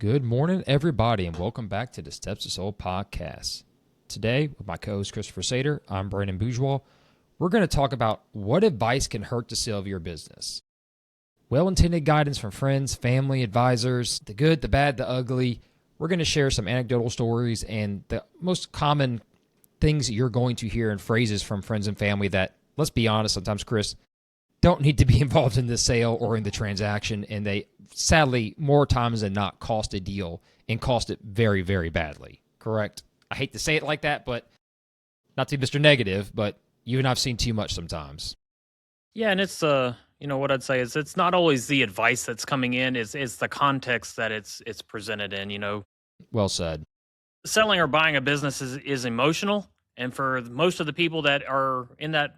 Good morning, everybody, and welcome back to the Steps to Soul podcast. Today, with my co-host Christopher Sater, I'm Brandon Bourgeois. We're going to talk about what advice can hurt the sale of your business. Well-intended guidance from friends, family, advisors, the good, the bad, the ugly. We're going to share some anecdotal stories and the most common things that you're going to hear and phrases from friends and family that, let's be honest, sometimes, Chris, don't need to be involved in the sale or in the transaction, and they sadly more times than not cost a deal and cost it very, very badly. Correct? I hate to say it like that, but not to be Mr. Negative, but you and I've seen too much sometimes. Yeah, and it's what I'd say is it's not always the advice that's coming in, it's the context that it's presented in. Well said. Selling or buying a business is emotional, and for most of the people that are in that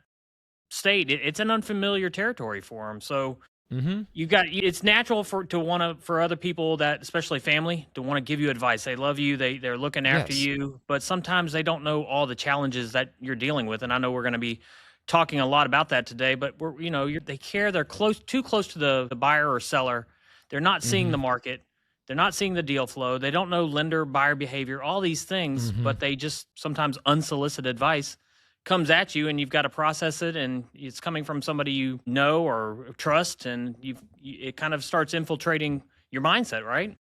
state, it's an unfamiliar territory for them. So it's natural for other people, that especially family, to want to give you advice. They love you, they're looking after you, but sometimes they don't know all the challenges that you're dealing with. And I know we're going to be talking a lot about that today, but they care. They're too close to the buyer or seller. They're not seeing the market. They're not seeing the deal flow. They don't know lender buyer behavior, all these things, but they just sometimes unsolicited advice comes at you, and you've got to process it, and it's coming from somebody you know or trust, and it kind of starts infiltrating your mindset, right?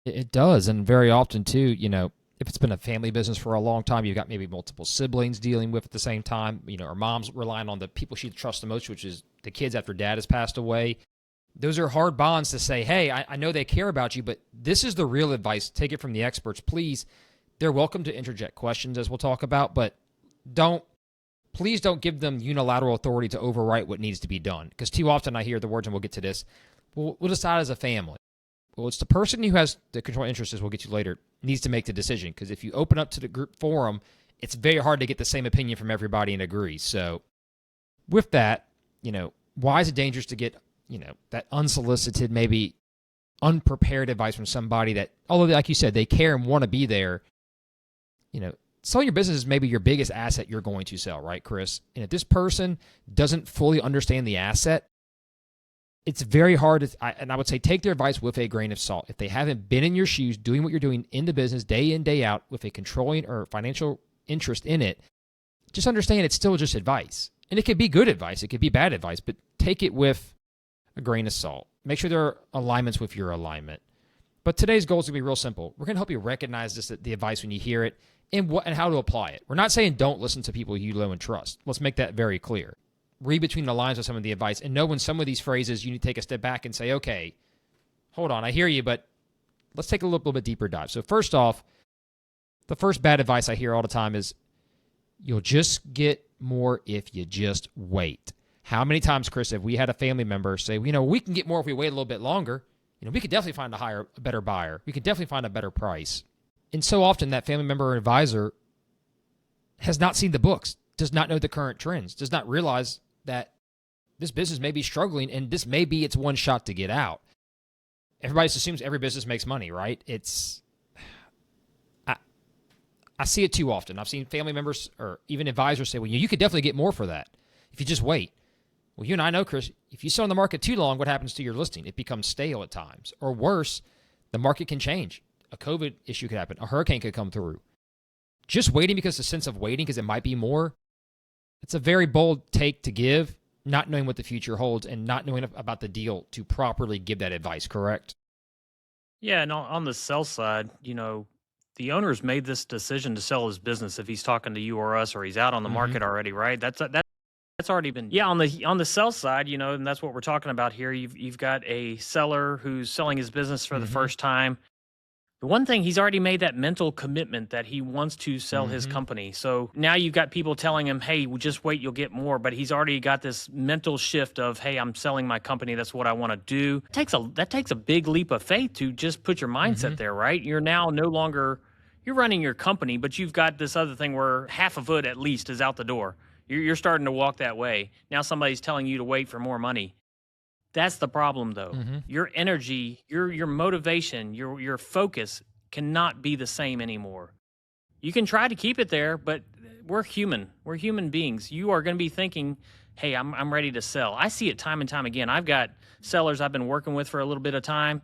It does, and very often too, if it's been a family business for a long time, you've got maybe multiple siblings dealing with at the same time, or mom's relying on the people she trusts the most, which is the kids after dad has passed away. Those are hard bonds to say, hey, I know they care about you, but this is the real advice. Take it from the experts, please. They're welcome to interject questions, as we'll talk about, but please don't give them unilateral authority to overwrite what needs to be done. Because too often I hear the words, and we'll get to this, we'll decide as a family. Well, it's the person who has the controlling interest, as we'll get to later, needs to make the decision. Because if you open up to the group forum, it's very hard to get the same opinion from everybody and agree. So with that, why is it dangerous to get, that unsolicited, maybe unprepared advice from somebody that, although like you said, they care and want to be there, selling your business is maybe your biggest asset you're going to sell, right, Chris? And if this person doesn't fully understand the asset, it's very hard. And I would say take their advice with a grain of salt. If they haven't been in your shoes doing what you're doing in the business day in, day out with a controlling or financial interest in it, just understand it's still just advice. And it could be good advice. It could be bad advice, but take it with a grain of salt. Make sure there are alignments with your alignment. But today's goal is going to be real simple. We're going to help you recognize the advice when you hear it, and how to apply it. We're not saying don't listen to people you know and trust. Let's make that very clear. Read between the lines of some of the advice and know when some of these phrases you need to take a step back and say, okay, hold on, I hear you, but let's take a little bit deeper dive. So first off, the first bad advice I hear all the time is you'll just get more if you just wait. How many times, Chris, have we had a family member say, we can get more if we wait a little bit longer. We could definitely find a better buyer. We could definitely find a better price. And so often that family member or advisor has not seen the books, does not know the current trends, does not realize that this business may be struggling and this may be its one shot to get out. Everybody just assumes every business makes money, right? I see it too often. I've seen family members or even advisors say, well, you could definitely get more for that if you just wait. Well, you and I know, Chris, if you sit on the market too long, what happens to your listing? It becomes stale at times. Or worse, the market can change. A COVID issue could happen. A hurricane could come through. Just waiting because the sense of waiting because it might be more, it's a very bold take to give, not knowing what the future holds and not knowing about the deal to properly give that advice, correct? Yeah, and on the sell side, the owner's made this decision to sell his business if he's talking to you or us, or he's out on the market already, right? That's already been, on the sell side, and that's what we're talking about here. You've got a seller who's selling his business for the first time. The one thing, he's already made that mental commitment that he wants to sell his company. So now you've got people telling him, hey, just wait, you'll get more. But he's already got this mental shift of, hey, I'm selling my company. That's what I want to do. That takes a big leap of faith to just put your mindset there, right? You're now no longer, you're running your company, but you've got this other thing where half of it at least is out the door. You're starting to walk that way. Now somebody's telling you to wait for more money. That's the problem, though. Your energy, your motivation, your focus cannot be the same anymore. You can try to keep it there, but we're human. We're human beings. You are going to be thinking, hey, I'm ready to sell. I see it time and time again. I've got sellers I've been working with for a little bit of time.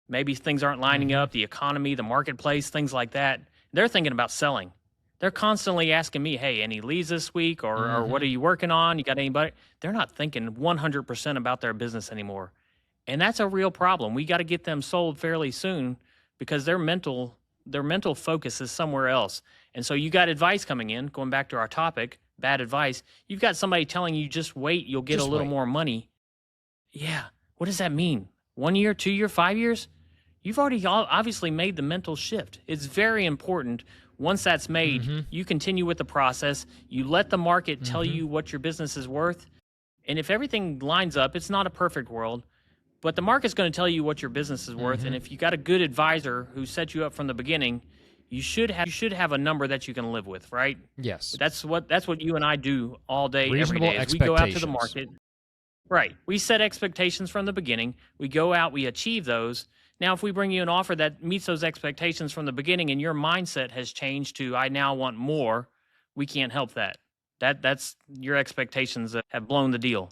Maybe things aren't lining up, the economy, the marketplace, things like that. They're thinking about selling. They're constantly asking me, hey, any leads this week, or what are you working on? You got anybody? They're not thinking 100% about their business anymore. And that's a real problem. We got to get them sold fairly soon because their mental focus is somewhere else. And so you got advice coming in, going back to our topic, bad advice. You've got somebody telling you just wait, you'll get a little more money. Yeah. What does that mean? 1 year, 2 year, 5 years? You've already obviously made the mental shift. It's very important. Once that's made, you continue with the process. You let the market tell you what your business is worth. And if everything lines up, it's not a perfect world, but the market's going to tell you what your business is worth. And if you got a good advisor who set you up from the beginning, you should have a number that you can live with, right? Yes. That's what you and I do all day, Reasonable every day. Is we go out to the expectations. market. Right. We set expectations from the beginning. We go out, we achieve those. Now, if we bring you an offer that meets those expectations from the beginning and your mindset has changed to, I now want more, we can't help that. That's your expectations that have blown the deal.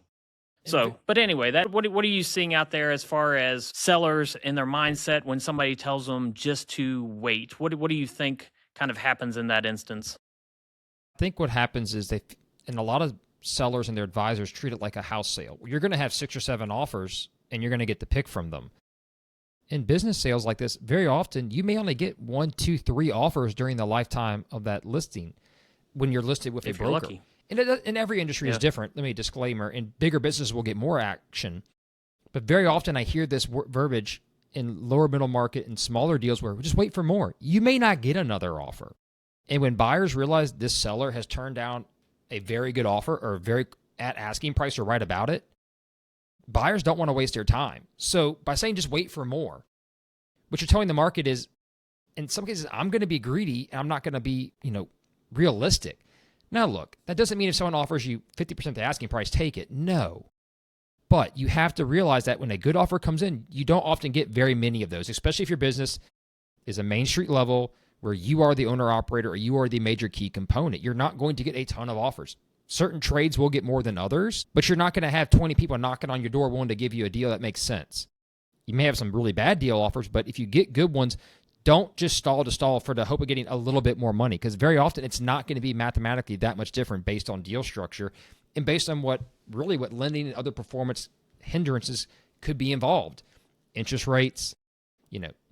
So, but anyway, what are you seeing out there as far as sellers and their mindset when somebody tells them just to wait? What do you think kind of happens in that instance? I think what happens is and a lot of sellers and their advisors treat it like a house sale. You're going to have 6 or 7 offers and you're going to get to pick from them. In business sales like this, very often you may only get 1, 2, 3 offers during the lifetime of that listing when you're listed with a broker. Lucky. And every industry is different. Let me disclaimer. In bigger businesses will get more action. But very often I hear this verbiage in lower middle market and smaller deals where just wait for more. You may not get another offer. And when buyers realize this seller has turned down a very good offer or very at asking price or right about it, buyers don't want to waste their time. So by saying just wait for more, what you're telling the market is, in some cases, I'm going to be greedy and I'm not going to be, realistic. Now, look, that doesn't mean if someone offers you 50% the asking price, take it. No. But you have to realize that when a good offer comes in, you don't often get very many of those, especially if your business is a Main Street level where you are the owner-operator or you are the major key component. You're not going to get a ton of offers. Certain trades will get more than others, but you're not going to have 20 people knocking on your door willing to give you a deal that makes sense. You may have some really bad deal offers, but if you get good ones, don't just stall to stall for the hope of getting a little bit more money, because very often it's not going to be mathematically that much different based on deal structure and based on what lending and other performance hindrances could be involved. Interest rates,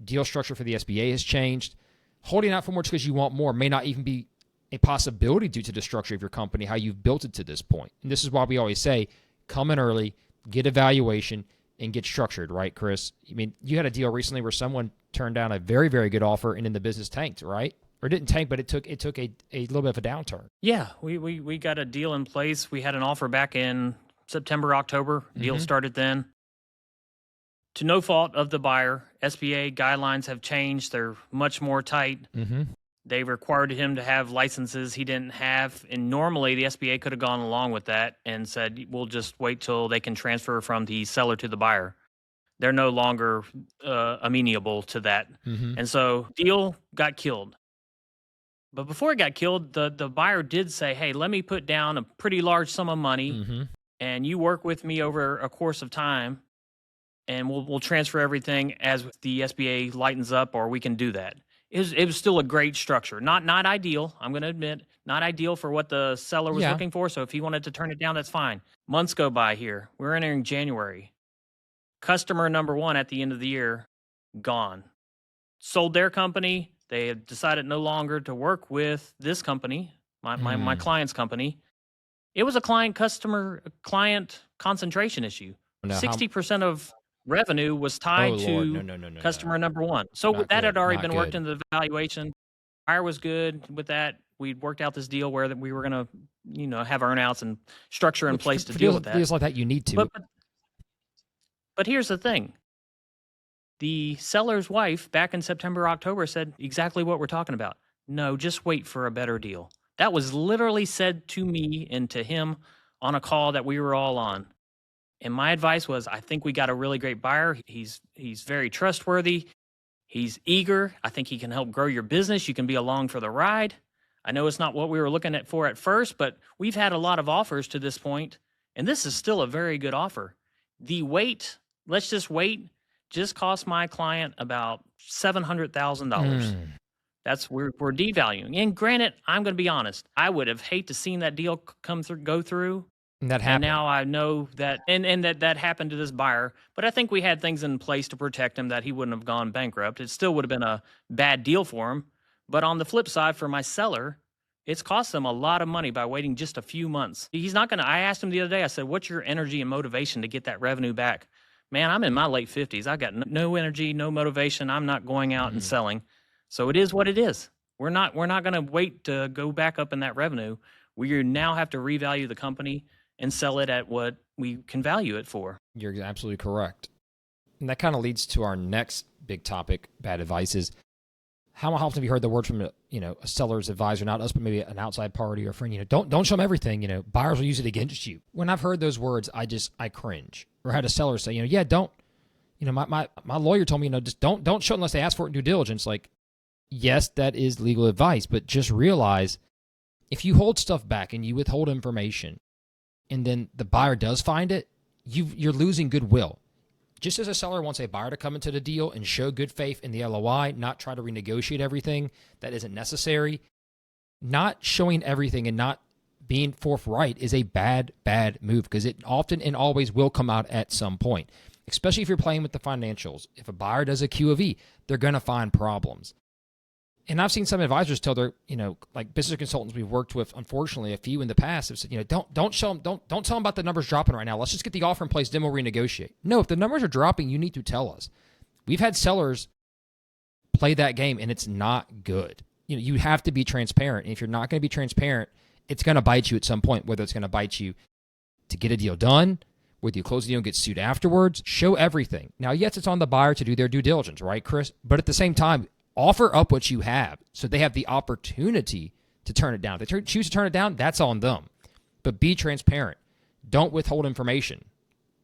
deal structure for the SBA has changed. Holding out for more just because you want more may not even be a possibility due to the structure of your company, how you've built it to this point. And this is why we always say, come in early, get evaluation, and get structured, right, Chris? I mean, you had a deal recently where someone turned down a very, very good offer and then the business tanked, right? Or didn't tank, but it took a little bit of a downturn. Yeah, we got a deal in place. We had an offer back in September, October. Deal started then. To no fault of the buyer, SBA guidelines have changed. They're much more tight. They required him to have licenses he didn't have. And normally the SBA could have gone along with that and said, we'll just wait till they can transfer from the seller to the buyer. They're no longer amenable to that. And so deal got killed. But before it got killed, the buyer did say, hey, let me put down a pretty large sum of money and you work with me over a course of time and we'll transfer everything as the SBA lightens up, or we can do that. It was still a great structure. Not ideal, I'm going to admit. Not ideal for what the seller was looking for. So if he wanted to turn it down, that's fine. Months go by here. We're entering January. Customer number 1 at the end of the year, gone. Sold their company. They had decided no longer to work with this company, my client's company. It was a client concentration issue. Now, 60% of revenue was tied to customer number 1. So that had already been worked into the valuation. Buyer was good with that. We'd worked out this deal where we were going to, have earnouts and structure in place to deal with that. Deals like that, you need to. But here's the thing. The seller's wife back in September, October said exactly what we're talking about. No, just wait for a better deal. That was literally said to me and to him on a call that we were all on. And my advice was, I think we got a really great buyer. He's very trustworthy. He's eager. I think he can help grow your business. You can be along for the ride. I know it's not what we were looking for at first, but we've had a lot of offers to this point, and this is still a very good offer. The wait, let's just wait, just cost my client about $700,000. That's we're devaluing. And granted, I'm going to be honest. I would have hate to seen that deal go through. And that And happened. now I know that, and that happened to this buyer. But I think we had things in place to protect him that he wouldn't have gone bankrupt. It still would have been a bad deal for him. But on the flip side, for my seller, it's cost them a lot of money by waiting just a few months. He's not going to, I asked him the other day, I said, what's your energy and motivation to get that revenue back? Man, I'm in my late 50s. I got no energy, no motivation. I'm not going out and selling. So it is what it is. We're not going to wait to go back up in that revenue. We now have to revalue the company and sell it at what we can value it for. You're absolutely correct. And that kind of leads to our next big topic, bad advice, is how often have you heard the word from a seller's advisor, not us, but maybe an outside party or a friend, don't show them everything, buyers will use it against you. When I've heard those words, I cringe. Or had a seller say, yeah, don't, my lawyer told me, just don't show unless they ask for it in due diligence. Like, yes, that is legal advice, but just realize if you hold stuff back and you withhold information and then the buyer does find it, you're losing goodwill. Just as a seller wants a buyer to come into the deal and show good faith in the LOI, not try to renegotiate everything that isn't necessary, not showing everything and not being forthright is a bad move, because it often and always will come out at some point, especially if you're playing with the financials. If a buyer does a Q of E, they're going to find problems. And I've seen some advisors tell their, like business consultants we've worked with, unfortunately, a few in the past have said, don't show them, don't tell them about the numbers dropping right now. Let's just get the offer in place, then we'll renegotiate. No, if the numbers are dropping, you need to tell us. We've had sellers play that game, and it's not good. You have to be transparent. And if you're not going to be transparent, it's going to bite you at some point, whether it's going to bite you to get a deal done, whether you close the deal and get sued afterwards. Show everything. Now, yes, it's on the buyer to do their due diligence, right, Chris? But at the same time, offer up what you have so they have the opportunity to turn it down. If they choose to turn it down, that's on them. But be transparent. Don't withhold information.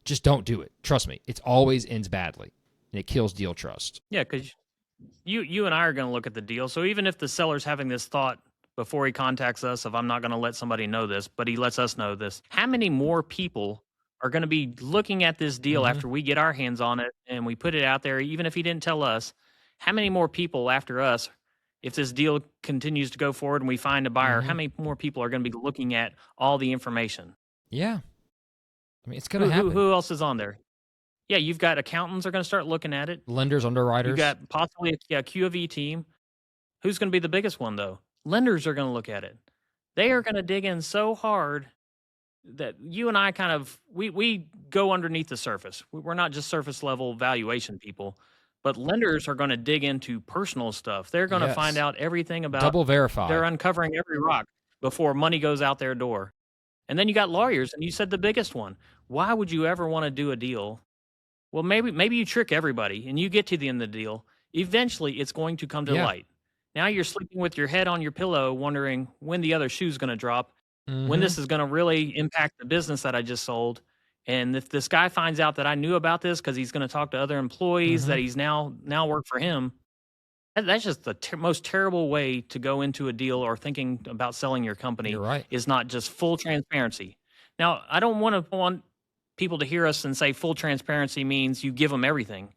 Just don't do it. Trust me, it always ends badly, and it kills deal trust. Yeah, because you and I are going to look at the deal. So even if the seller's having this thought before he contacts us of I'm not going to let somebody know this, but he lets us know this, how many more people are going to be looking at this deal after we get our hands on it and we put it out there, even if he didn't tell us? How many more people after us, if this deal continues to go forward and we find a buyer, how many more people are going to be looking at all the information? Yeah. I mean, it's going to happen. Who else is on there? Yeah, you've got accountants are going to start looking at it. Lenders, underwriters. You've got possibly a Q of E team. Who's going to be the biggest one, though? Lenders are going to look at it. They are going to dig in so hard that you and I kind of, we go underneath the surface. We're not just surface level valuation people. But lenders are going to dig into personal stuff. They're going to find out everything about. Double verify. They're uncovering every rock before money goes out their door. And then you got lawyers, and you said the biggest one. Why would you ever want to do a deal? Well, maybe you trick everybody, and you get to the end of the deal. Eventually, it's going to come to light. Now you're sleeping with your head on your pillow, wondering when the other shoe's going to drop, when this is going to really impact the business that I just sold. And if this guy finds out that I knew about this because he's going to talk to other employees that he's now work for him, that's just the most terrible way to go into a deal or thinking about selling your company. You're right. Is not just full transparency. Now, I don't want people to hear us and say full transparency means you give them everything.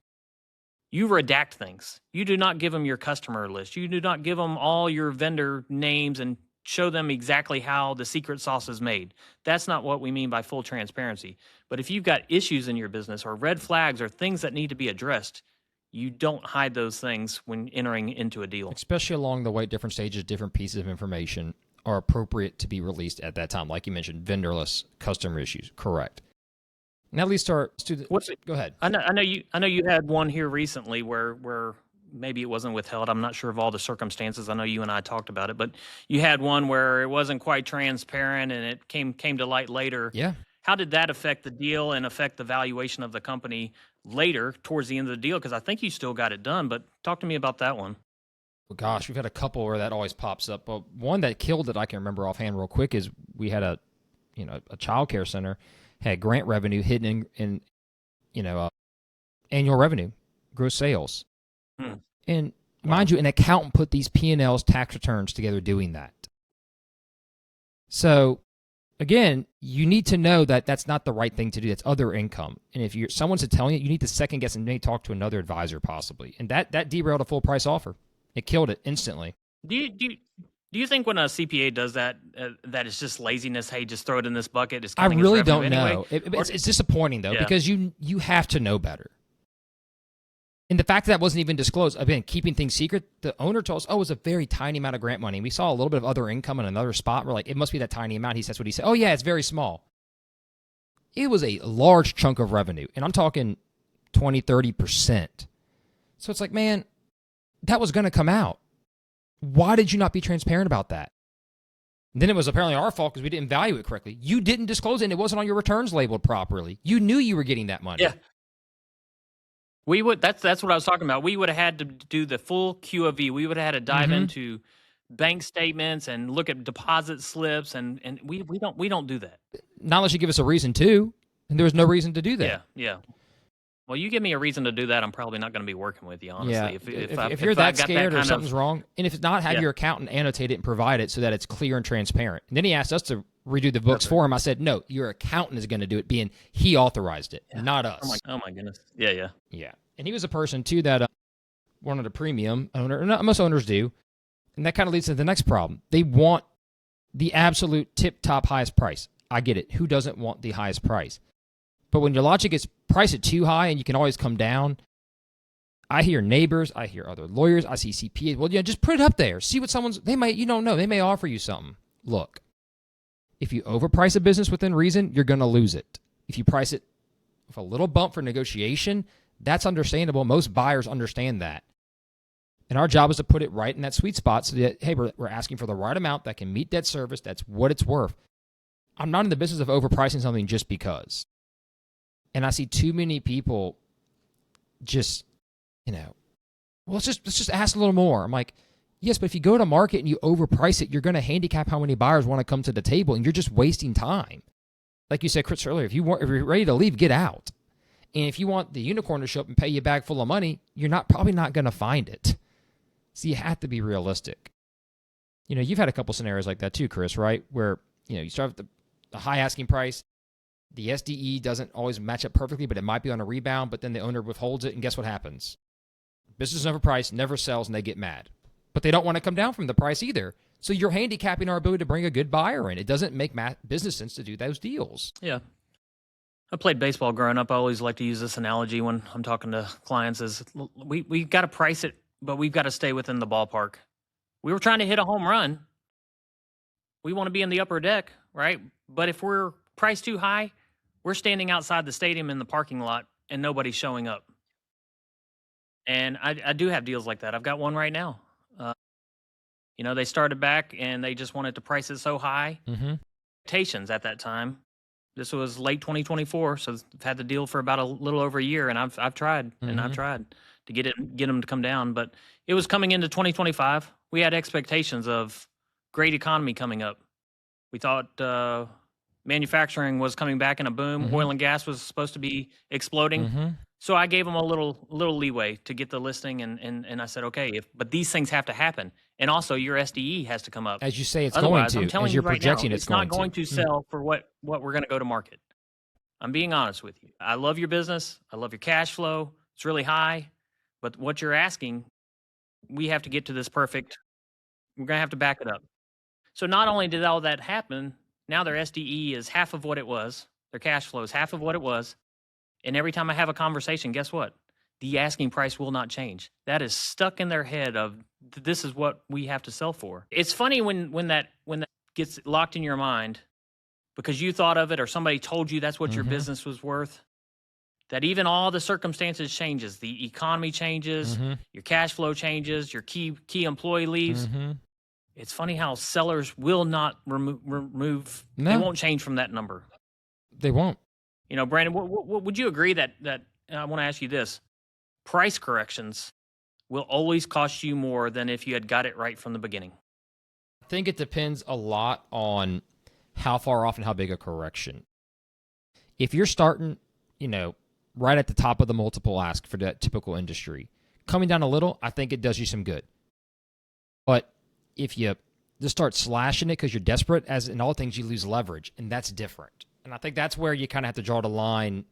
You redact things. You do not give them your customer list. You do not give them all your vendor names and show them exactly how the secret sauce is made. That's not what we mean by full transparency. But if you've got issues in your business or red flags or things that need to be addressed, you don't hide those things when entering into a deal. Especially along the way, different stages, different pieces of information are appropriate to be released at that time. Like you mentioned, vendor lists, customer issues. Correct. Now let's start. Go ahead. I know you had one here recently where maybe it wasn't withheld. I'm not sure of all the circumstances. I know you and I talked about it, but you had one where it wasn't quite transparent and it came to light later. Yeah. How did that affect the deal and affect the valuation of the company later towards the end of the deal? Because I think you still got it done, but talk to me about that one. Well, gosh, we've had a couple where that always pops up. But one that killed it, I can remember offhand real quick, is we had a child care center had grant revenue hidden in annual revenue, gross sales. And mind you, an accountant put these P&Ls, tax returns together doing that. So again, you need to know that that's not the right thing to do. That's other income. And if someone's telling you need to second guess and maybe talk to another advisor possibly. And that derailed a full price offer. It killed it instantly. Do you think when a CPA does that, that it's just laziness? Hey, just throw it in this bucket. It's I really don't anyway? know. It's disappointing though, because you have to know better. And the fact that wasn't even disclosed, again, keeping things secret, the owner told us, oh, it was a very tiny amount of grant money. We saw a little bit of other income in another spot. We're like, it must be that tiny amount. That's what he said. Oh, yeah, it's very small. It was a large chunk of revenue. And I'm talking 20, 30%. So it's like, man, that was going to come out. Why did you not be transparent about that? And then it was apparently our fault because we didn't value it correctly. You didn't disclose it, and it wasn't on your returns labeled properly. You knew you were getting that money. Yeah. That's what I was talking about. We would have had to do the full Q of V. We would have had to dive into bank statements and look at deposit slips, and we don't do that. Not unless you give us a reason to, and there was no reason to do that. Yeah. Well, you give me a reason to do that, I'm probably not going to be working with you, honestly. Yeah. If you're that scared or something's wrong, and if it's not, have your accountant annotate it and provide it so that it's clear and transparent. And then he asked us to redo the books for him. I said, no, your accountant is going to do it, being he authorized it, not us. Oh my goodness. Yeah. And he was a person, too, that wanted a premium owner. Most owners do. And that kind of leads to the next problem. They want the absolute tip-top highest price. I get it. Who doesn't want the highest price? But when your logic is price it too high and you can always come down, I hear neighbors, I hear other lawyers, I see CPAs. Well, just put it up there. See what you don't know. They may offer you something. Look, if you overprice a business within reason, you're going to lose it. If you price it with a little bump for negotiation, that's understandable. Most buyers understand that. And our job is to put it right in that sweet spot so that, hey, we're asking for the right amount that can meet debt service. That's what it's worth. I'm not in the business of overpricing something just because. And I see too many people just, well, let's just ask a little more. I'm like, yes, but if you go to market and you overprice it, you're going to handicap how many buyers want to come to the table, and you're just wasting time. Like you said, Chris, earlier, if you're ready to leave, get out. And if you want the unicorn to show up and pay you a bag full of money, you're probably not going to find it. So you have to be realistic. You've had a couple scenarios like that too, Chris, right? Where, you start with the high asking price. The SDE doesn't always match up perfectly, but it might be on a rebound, but then the owner withholds it, and guess what happens? Business is overpriced, never sells, and they get mad. But they don't want to come down from the price either. So you're handicapping our ability to bring a good buyer in. It doesn't make business sense to do those deals. Yeah. I played baseball growing up. I always like to use this analogy when I'm talking to clients is we got to price it, but we've got to stay within the ballpark. We were trying to hit a home run. We want to be in the upper deck, right? But if we're priced too high, we're standing outside the stadium in the parking lot and nobody's showing up. And I do have deals like that. I've got one right now. They started back and they just wanted to price it so high. Expectations at that time. This was late 2024, so I've had the deal for about a little over a year, and I've tried and I've tried to get them to come down, but it was coming into 2025. We had expectations of great economy coming up. We thought manufacturing was coming back in a boom. Oil and gas was supposed to be exploding. So I gave them a little leeway to get the listing, and I said, okay, but these things have to happen, and also your SDE has to come up. As you say, it's Otherwise, going to. I'm telling as you you're right projecting, now, it's not going to to sell for what we're going to go to market. I'm being honest with you. I love your business. I love your cash flow. It's really high, but what you're asking, we have to get to this perfect. We're going to have to back it up. So not only did all that happen, now their SDE is half of what it was. Their cash flow is half of what it was. And every time I have a conversation, guess what? The asking price will not change. That is stuck in their head of this is what we have to sell for. It's funny when that gets locked in your mind because you thought of it or somebody told you that's what your business was worth. That even all the circumstances changes. The economy changes, your cash flow changes, your key employee leaves. It's funny how sellers will not remove. No. They won't change from that number. They won't. Brandon, would you agree that I want to ask you this? Price corrections will always cost you more than if you had got it right from the beginning. I think it depends a lot on how far off and how big a correction. If you're starting, right at the top of the multiple ask for that typical industry, coming down a little, I think it does you some good. But if you just start slashing it because you're desperate, as in all things, you lose leverage, and that's different. And I think that's where you kind of have to draw the line.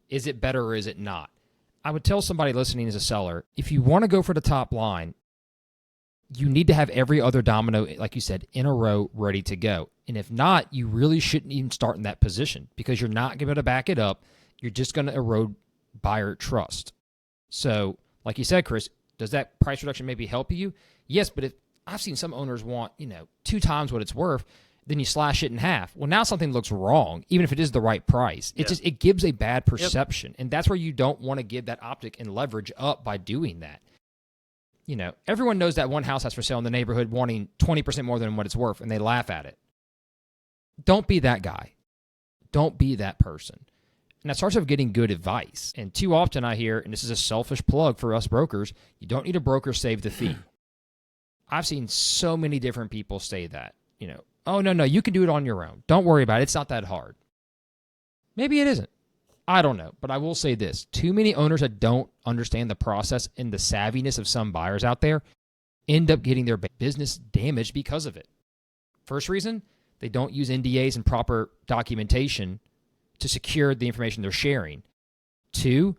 Is it better or is it not? I would tell somebody listening as a seller, if you want to go for the top line, you need to have every other domino, like you said, in a row ready to go. And if not, you really shouldn't even start in that position because you're not going to be able to back it up. You're just going to erode buyer trust. So, like you said, Chris, does that price reduction maybe help you? Yes, but if I've seen some owners want, 2 times what it's worth, then you slash it in half. Well, now something looks wrong, even if it is the right price. It gives a bad perception. Yep. And that's where you don't want to give that optic and leverage up by doing that. Everyone knows that one house has for sale in the neighborhood wanting 20% more than what it's worth, and they laugh at it. Don't be that guy. Don't be that person. And that starts with getting good advice. And too often I hear, and this is a selfish plug for us brokers, you don't need a broker, save the fee. I've seen so many different people say that. Oh, no, you can do it on your own. Don't worry about it. It's not that hard. Maybe it isn't. I don't know. But I will say this. Too many owners that don't understand the process and the savviness of some buyers out there end up getting their business damaged because of it. First reason, they don't use NDAs and proper documentation to secure the information they're sharing. 2,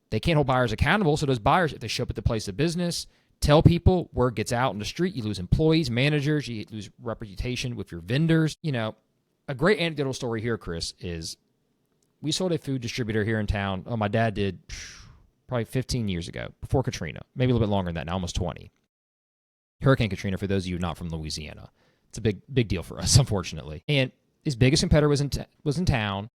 they can't hold buyers accountable. So those buyers, if they show up at the place of business, tell people, word gets out in the street, you lose employees, managers, you lose reputation with your vendors. A great anecdotal story here, Chris, is we sold a food distributor here in town. Oh, my dad did probably 15 years ago, before Katrina, maybe a little bit longer than that now, almost 20. Hurricane Katrina, for those of you not from Louisiana. It's a big deal for us, unfortunately. And his biggest competitor was in town.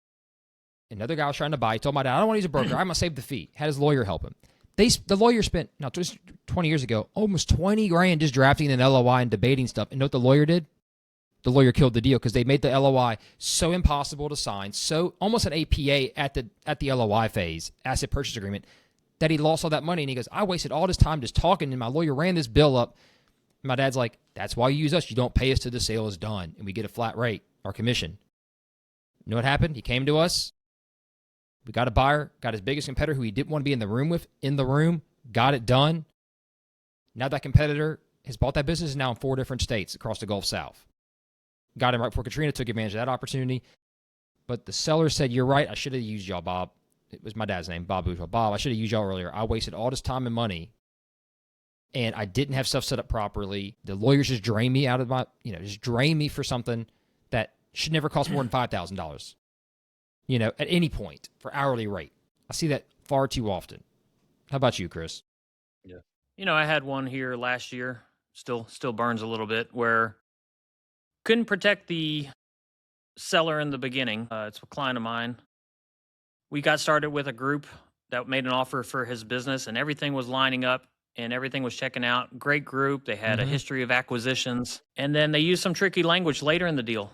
Another guy was trying to buy. He told my dad, I don't want to use a broker. I'm going to save the fee. Had his lawyer help him. The lawyer spent, just 20 years ago, almost $20,000 just drafting an LOI and debating stuff. And know what the lawyer did? The lawyer killed the deal because they made the LOI so impossible to sign, so almost an APA at the LOI phase, asset purchase agreement, that he lost all that money. And he goes, I wasted all this time just talking, and my lawyer ran this bill up. And my dad's like, that's why you use us. You don't pay us till the sale is done, and we get a flat rate, our commission. You know what happened? He came to us. We got a buyer, got his biggest competitor who he didn't want to be in the room with, in the room, got it done. Now that competitor has bought that business now in 4 different states across the Gulf South. Got him right before Katrina, took advantage of that opportunity. But the seller said, you're right, I should have used y'all, Bob. It was my dad's name, Bob Bourgeois. Bob, I should have used y'all earlier. I wasted all this time and money, and I didn't have stuff set up properly. The lawyers just drained me out of just drained me for something that should never cost more than $5,000. At any point for hourly rate. I see that far too often. How about you, Chris? Yeah. I had one here last year, still burns a little bit, where couldn't protect the seller in the beginning. It's a client of mine. We got started with a group that made an offer for his business, and everything was lining up and everything was checking out. Great group. They had a history of acquisitions. And then they used some tricky language later in the deal.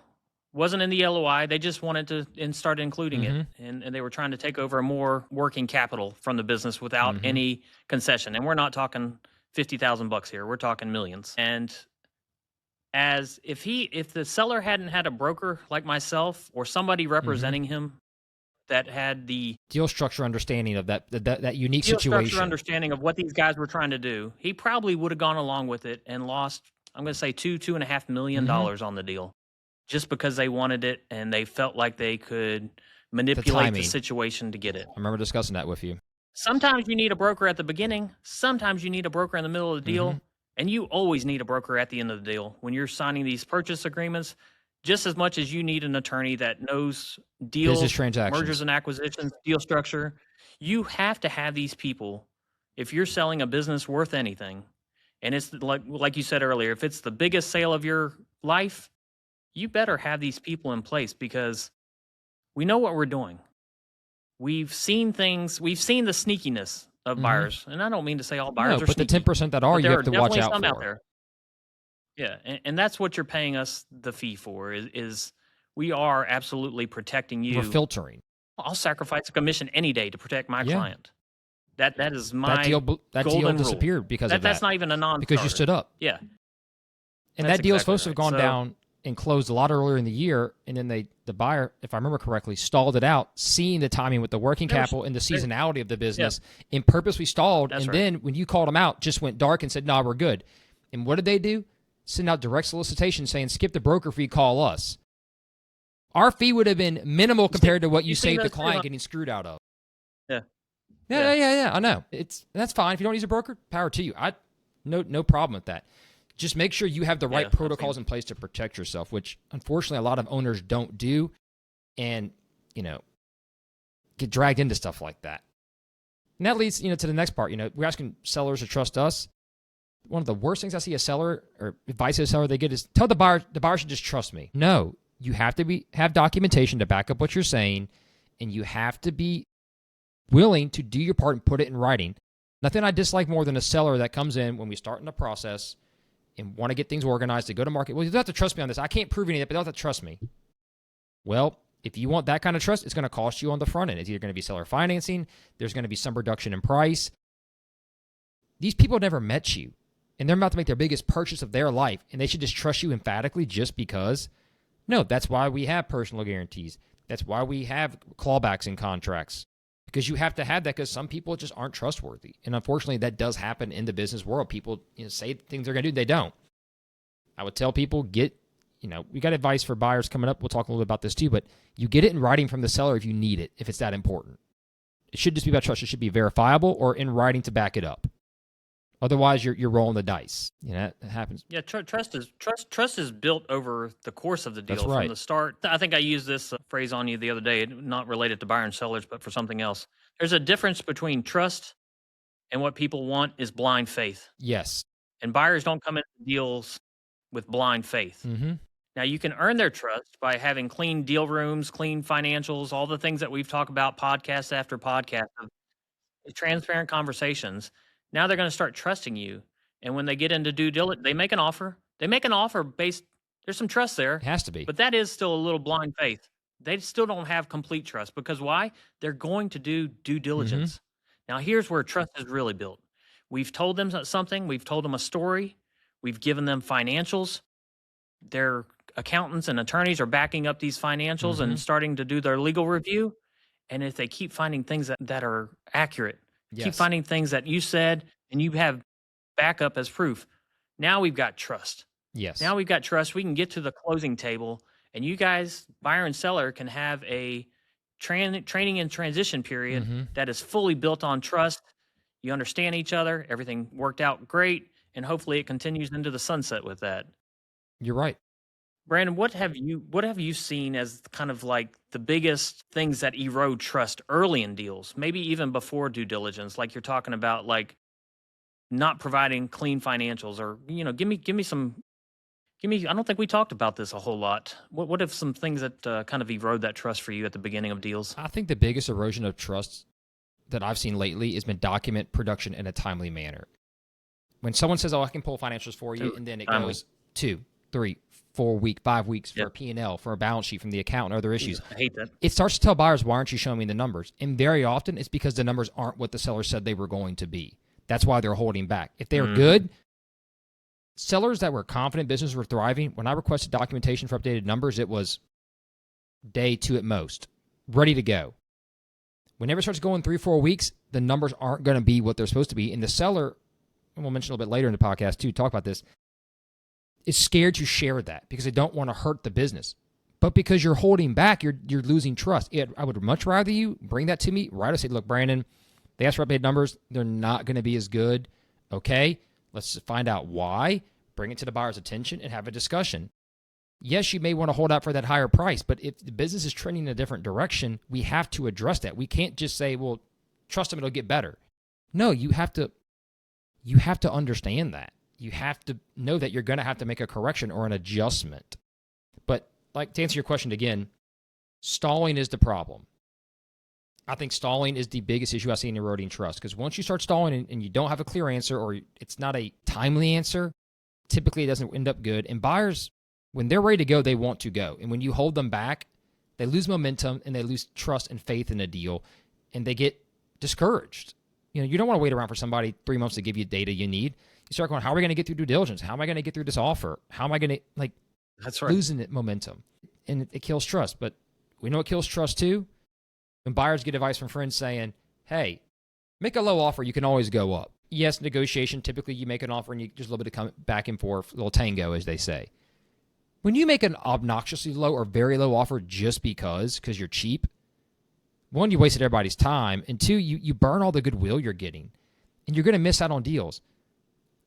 Wasn't in the LOI. They just wanted to and started including it. And they were trying to take over more working capital from the business without any concession. And we're not talking $50,000 here. We're talking millions. And as if the seller hadn't had a broker like myself or somebody representing him that had the deal structure understanding of that unique deal situation, structure understanding of what these guys were trying to do, he probably would have gone along with it and lost, I'm going to say $2.5 million on the deal. Just because they wanted it and they felt like they could manipulate the situation to get it. I remember discussing that with you. Sometimes you need a broker at the beginning. Sometimes you need a broker in the middle of the deal. And you always need a broker at the end of the deal. When you're signing these purchase agreements, just as much as you need an attorney that knows deals, business transactions, mergers and acquisitions, deal structure, you have to have these people. If you're selling a business worth anything, and it's like you said earlier, if it's the biggest sale of your life, you better have these people in place because we know what we're doing. We've seen things. We've seen the sneakiness of buyers. And I don't mean to say all buyers are sneaky. But the 10% that are, you have to watch out some for. Out there. Yeah, and that's what you're paying us the fee for is we are absolutely protecting you. We're filtering. I'll sacrifice a commission any day to protect my client. That is my that deal golden disappeared rule. because of that. That's not even a non-starter. Because you stood up. Yeah. And that deal is supposed to have gone down and closed a lot earlier in the year, and then the buyer, if I remember correctly, stalled it out, seeing the timing with the working capital and the seasonality of the business, and purposely stalled. Then when you called them out, just went dark and said, "No, we're good." And what did they do? send out direct solicitation saying, skip the broker fee, call us. Our fee would have been minimal compared to what you saved the client getting screwed out of. Yeah. I know. That's fine. If you don't use a broker, power to you. No problem with that. Just make sure you have the right protocols in place to protect yourself, which unfortunately a lot of owners don't do, and get dragged into stuff like that. And that leads to the next part. We're asking sellers to trust us. One of the worst things I see a seller or advice a seller they get is tell the buyer should just trust me. No, you have to have documentation to back up what you're saying, and you have to be willing to do your part and put it in writing. Nothing I dislike more than a seller that comes in when we start in the process and want to get things organized to go to market. Well, you don't have to trust me on this. I can't prove anything, but you don't have to trust me. Well, if you want that kind of trust, it's going to cost you on the front end. It's either going to be seller financing. There's going to be some reduction in price. These people never met you, and they're about to make their biggest purchase of their life, and they should just trust you emphatically just because. No, that's why we have personal guarantees. That's why we have clawbacks in contracts, because you have to have that, because some people just aren't trustworthy. And unfortunately, that does happen in the business world. People say things they're going to do, they don't. I would tell people, we got advice for buyers coming up. We'll talk a little bit about this too, but you get it in writing from the seller if you need it, if it's that important. It should just be about trust. It should be verifiable or in writing to back it up. Otherwise, you're rolling the dice. It happens. Yeah, trust is built over the course of the deal. That's right. From the start. I think I used this phrase on you the other day, not related to buyer and sellers, but for something else. There's a difference between trust and what people want is blind faith. Yes. And buyers don't come into deals with blind faith. Mm-hmm. Now, you can earn their trust by having clean deal rooms, clean financials, all the things that we've talked about podcast after podcast, of transparent conversations. Now they're going to start trusting you. And when they get into due diligence, they make an offer. Based, there's some trust there. It has to be. But that is still a little blind faith. They still don't have complete trust. Because why? They're going to do due diligence. Mm-hmm. Now, here's where trust is really built. We've told them something. We've told them a story. We've given them financials. Their accountants and attorneys are backing up these financials and starting to do their legal review. And if they keep finding things that are accurate, keep finding things that you said, and you have backup as proof, now we've got trust. Yes. Now we've got trust. We can get to the closing table, and you guys, buyer and seller, can have a training and transition period that is fully built on trust. You understand each other. Everything worked out great, and hopefully it continues into the sunset with that. You're right. Brandon, what have you seen as kind of like the biggest things that erode trust early in deals, maybe even before due diligence, like you're talking about, like not providing clean financials, or give me. I don't think we talked about this a whole lot. What have some things that kind of erode that trust for you at the beginning of deals? I think the biggest erosion of trust that I've seen lately has been document production in a timely manner. When someone says, "Oh, I can pull financials for you," and then it goes 2, 3, 4 weeks, 5 weeks for a P&L, for a balance sheet from the accountant, or other issues. I hate that. It starts to tell buyers, why aren't you showing me the numbers? And very often it's because the numbers aren't what the seller said they were going to be. That's why they're holding back. If they're good, sellers that were confident businesses were thriving, when I requested documentation for updated numbers, it was day 2 at most, ready to go. Whenever it starts going 3, 4 weeks, the numbers aren't going to be what they're supposed to be. And the seller, and we'll mention a little bit later in the podcast too, talk about this, is scared to share that because they don't want to hurt the business. But because you're holding back, you're losing trust. I would much rather you bring that to me, right? I say, look, Brandon, they asked for updated numbers. They're not going to be as good. Okay, let's find out why, bring it to the buyer's attention, and have a discussion. Yes, you may want to hold out for that higher price, but if the business is trending in a different direction, we have to address that. We can't just say, well, trust them, it'll get better. No, you have to understand that. You have to know that you're going to have to make a correction or an adjustment. But like, to answer your question again, stalling is the problem. I think stalling is the biggest issue I see in eroding trust, because once you start stalling and you don't have a clear answer, or it's not a timely answer, typically it doesn't end up good. And buyers, when they're ready to go, they want to go. And when you hold them back, they lose momentum and they lose trust and faith in a deal, and they get discouraged. You don't want to wait around for somebody 3 months to give you data you need. You start going, how are we going to get through due diligence? How am I going to get through this offer? How am I going to, That's right. Losing it momentum. And it kills trust. But we know it kills trust too. When buyers get advice from friends saying, hey, make a low offer, you can always go up. yes, negotiation, typically you make an offer and you just a little bit of come back and forth, a little tango, as they say. When you make an obnoxiously low or very low offer just because you're cheap, one, you wasted everybody's time, and two, you burn all the goodwill you're getting, and you're going to miss out on deals.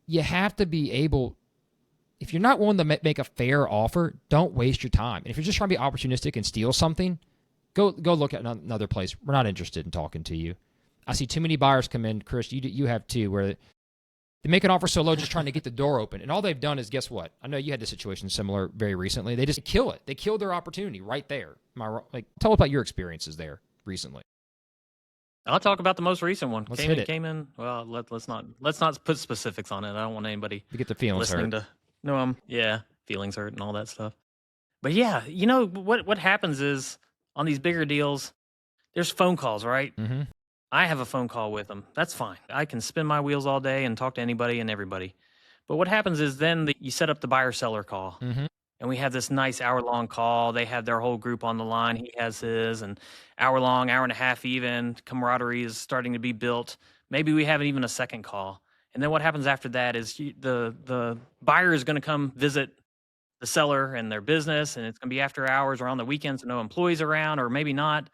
You have to be able, if you're not willing to make a fair offer, don't waste your time. And if you're just trying to be opportunistic and steal something, go look at another place. We're not interested in talking to you. I see too many buyers come in, Chris, you have too, where they make an offer so low just trying to get the door open. And all they've done is, guess what? I know you had this situation similar very recently. They just kill it. They killed their opportunity right there. Am I wrong? Like, tell us about your experiences there recently. I'll talk about the most recent one. Let's hit it. Came in. Well, let's not put specifics on it. I don't want anybody to get the feelings listening hurt. Feelings hurt and all that stuff. But yeah, you know what happens is on these bigger deals, there's phone calls, right? Mm-hmm. I have a phone call with them. That's fine. I can spin my wheels all day and talk to anybody and everybody. But what happens is then you set up the buyer-seller call. Mm-hmm. And we have this nice hour-long call. They have their whole group on the line. He has his, and hour-long, hour and a half even. Camaraderie is starting to be built. Maybe we have even a second call. And then what happens after that is the buyer is going to come visit the seller and their business, and it's going to be after hours or on the weekends, no employees around, or maybe not.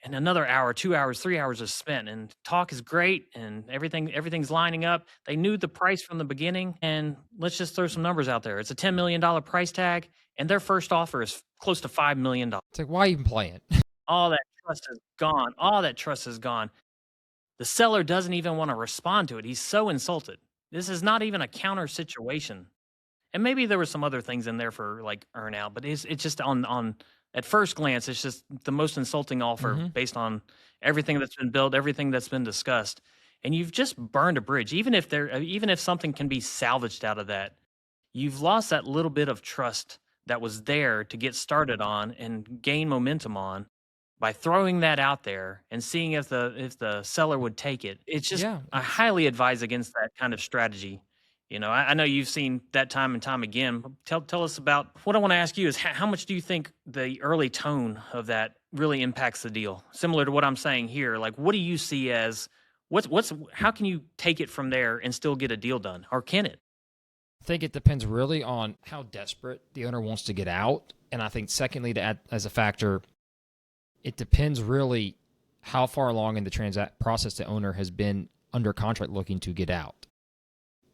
And another hour, 2 hours, 3 hours is spent, and talk is great, and everything's lining up. They knew the price from the beginning, and let's just throw some numbers out there. It's a $10 million price tag, and their first offer is close to $5 million. It's like, why even play it? All that trust is gone. All that trust is gone. The seller doesn't even want to respond to it. He's so insulted. This is not even a counter situation. And maybe there were some other things in there for like earn out, but it's just on at first glance, it's just the most insulting offer based on everything that's been built, everything that's been discussed. And you've just burned a bridge. Even if something can be salvaged out of that, you've lost that little bit of trust that was there to get started on and gain momentum on by throwing that out there and seeing if the seller would take it. It's just, I highly advise against that kind of strategy. You know, I know you've seen that time and time again. Tell us about, what I want to ask you is how much do you think the early tone of that really impacts the deal? Similar to what I'm saying here, like what do you see as, how can you take it from there and still get a deal done? Or can it? I think it depends really on how desperate the owner wants to get out. And I think secondly, to add as a factor, it depends really how far along in the process the owner has been under contract looking to get out.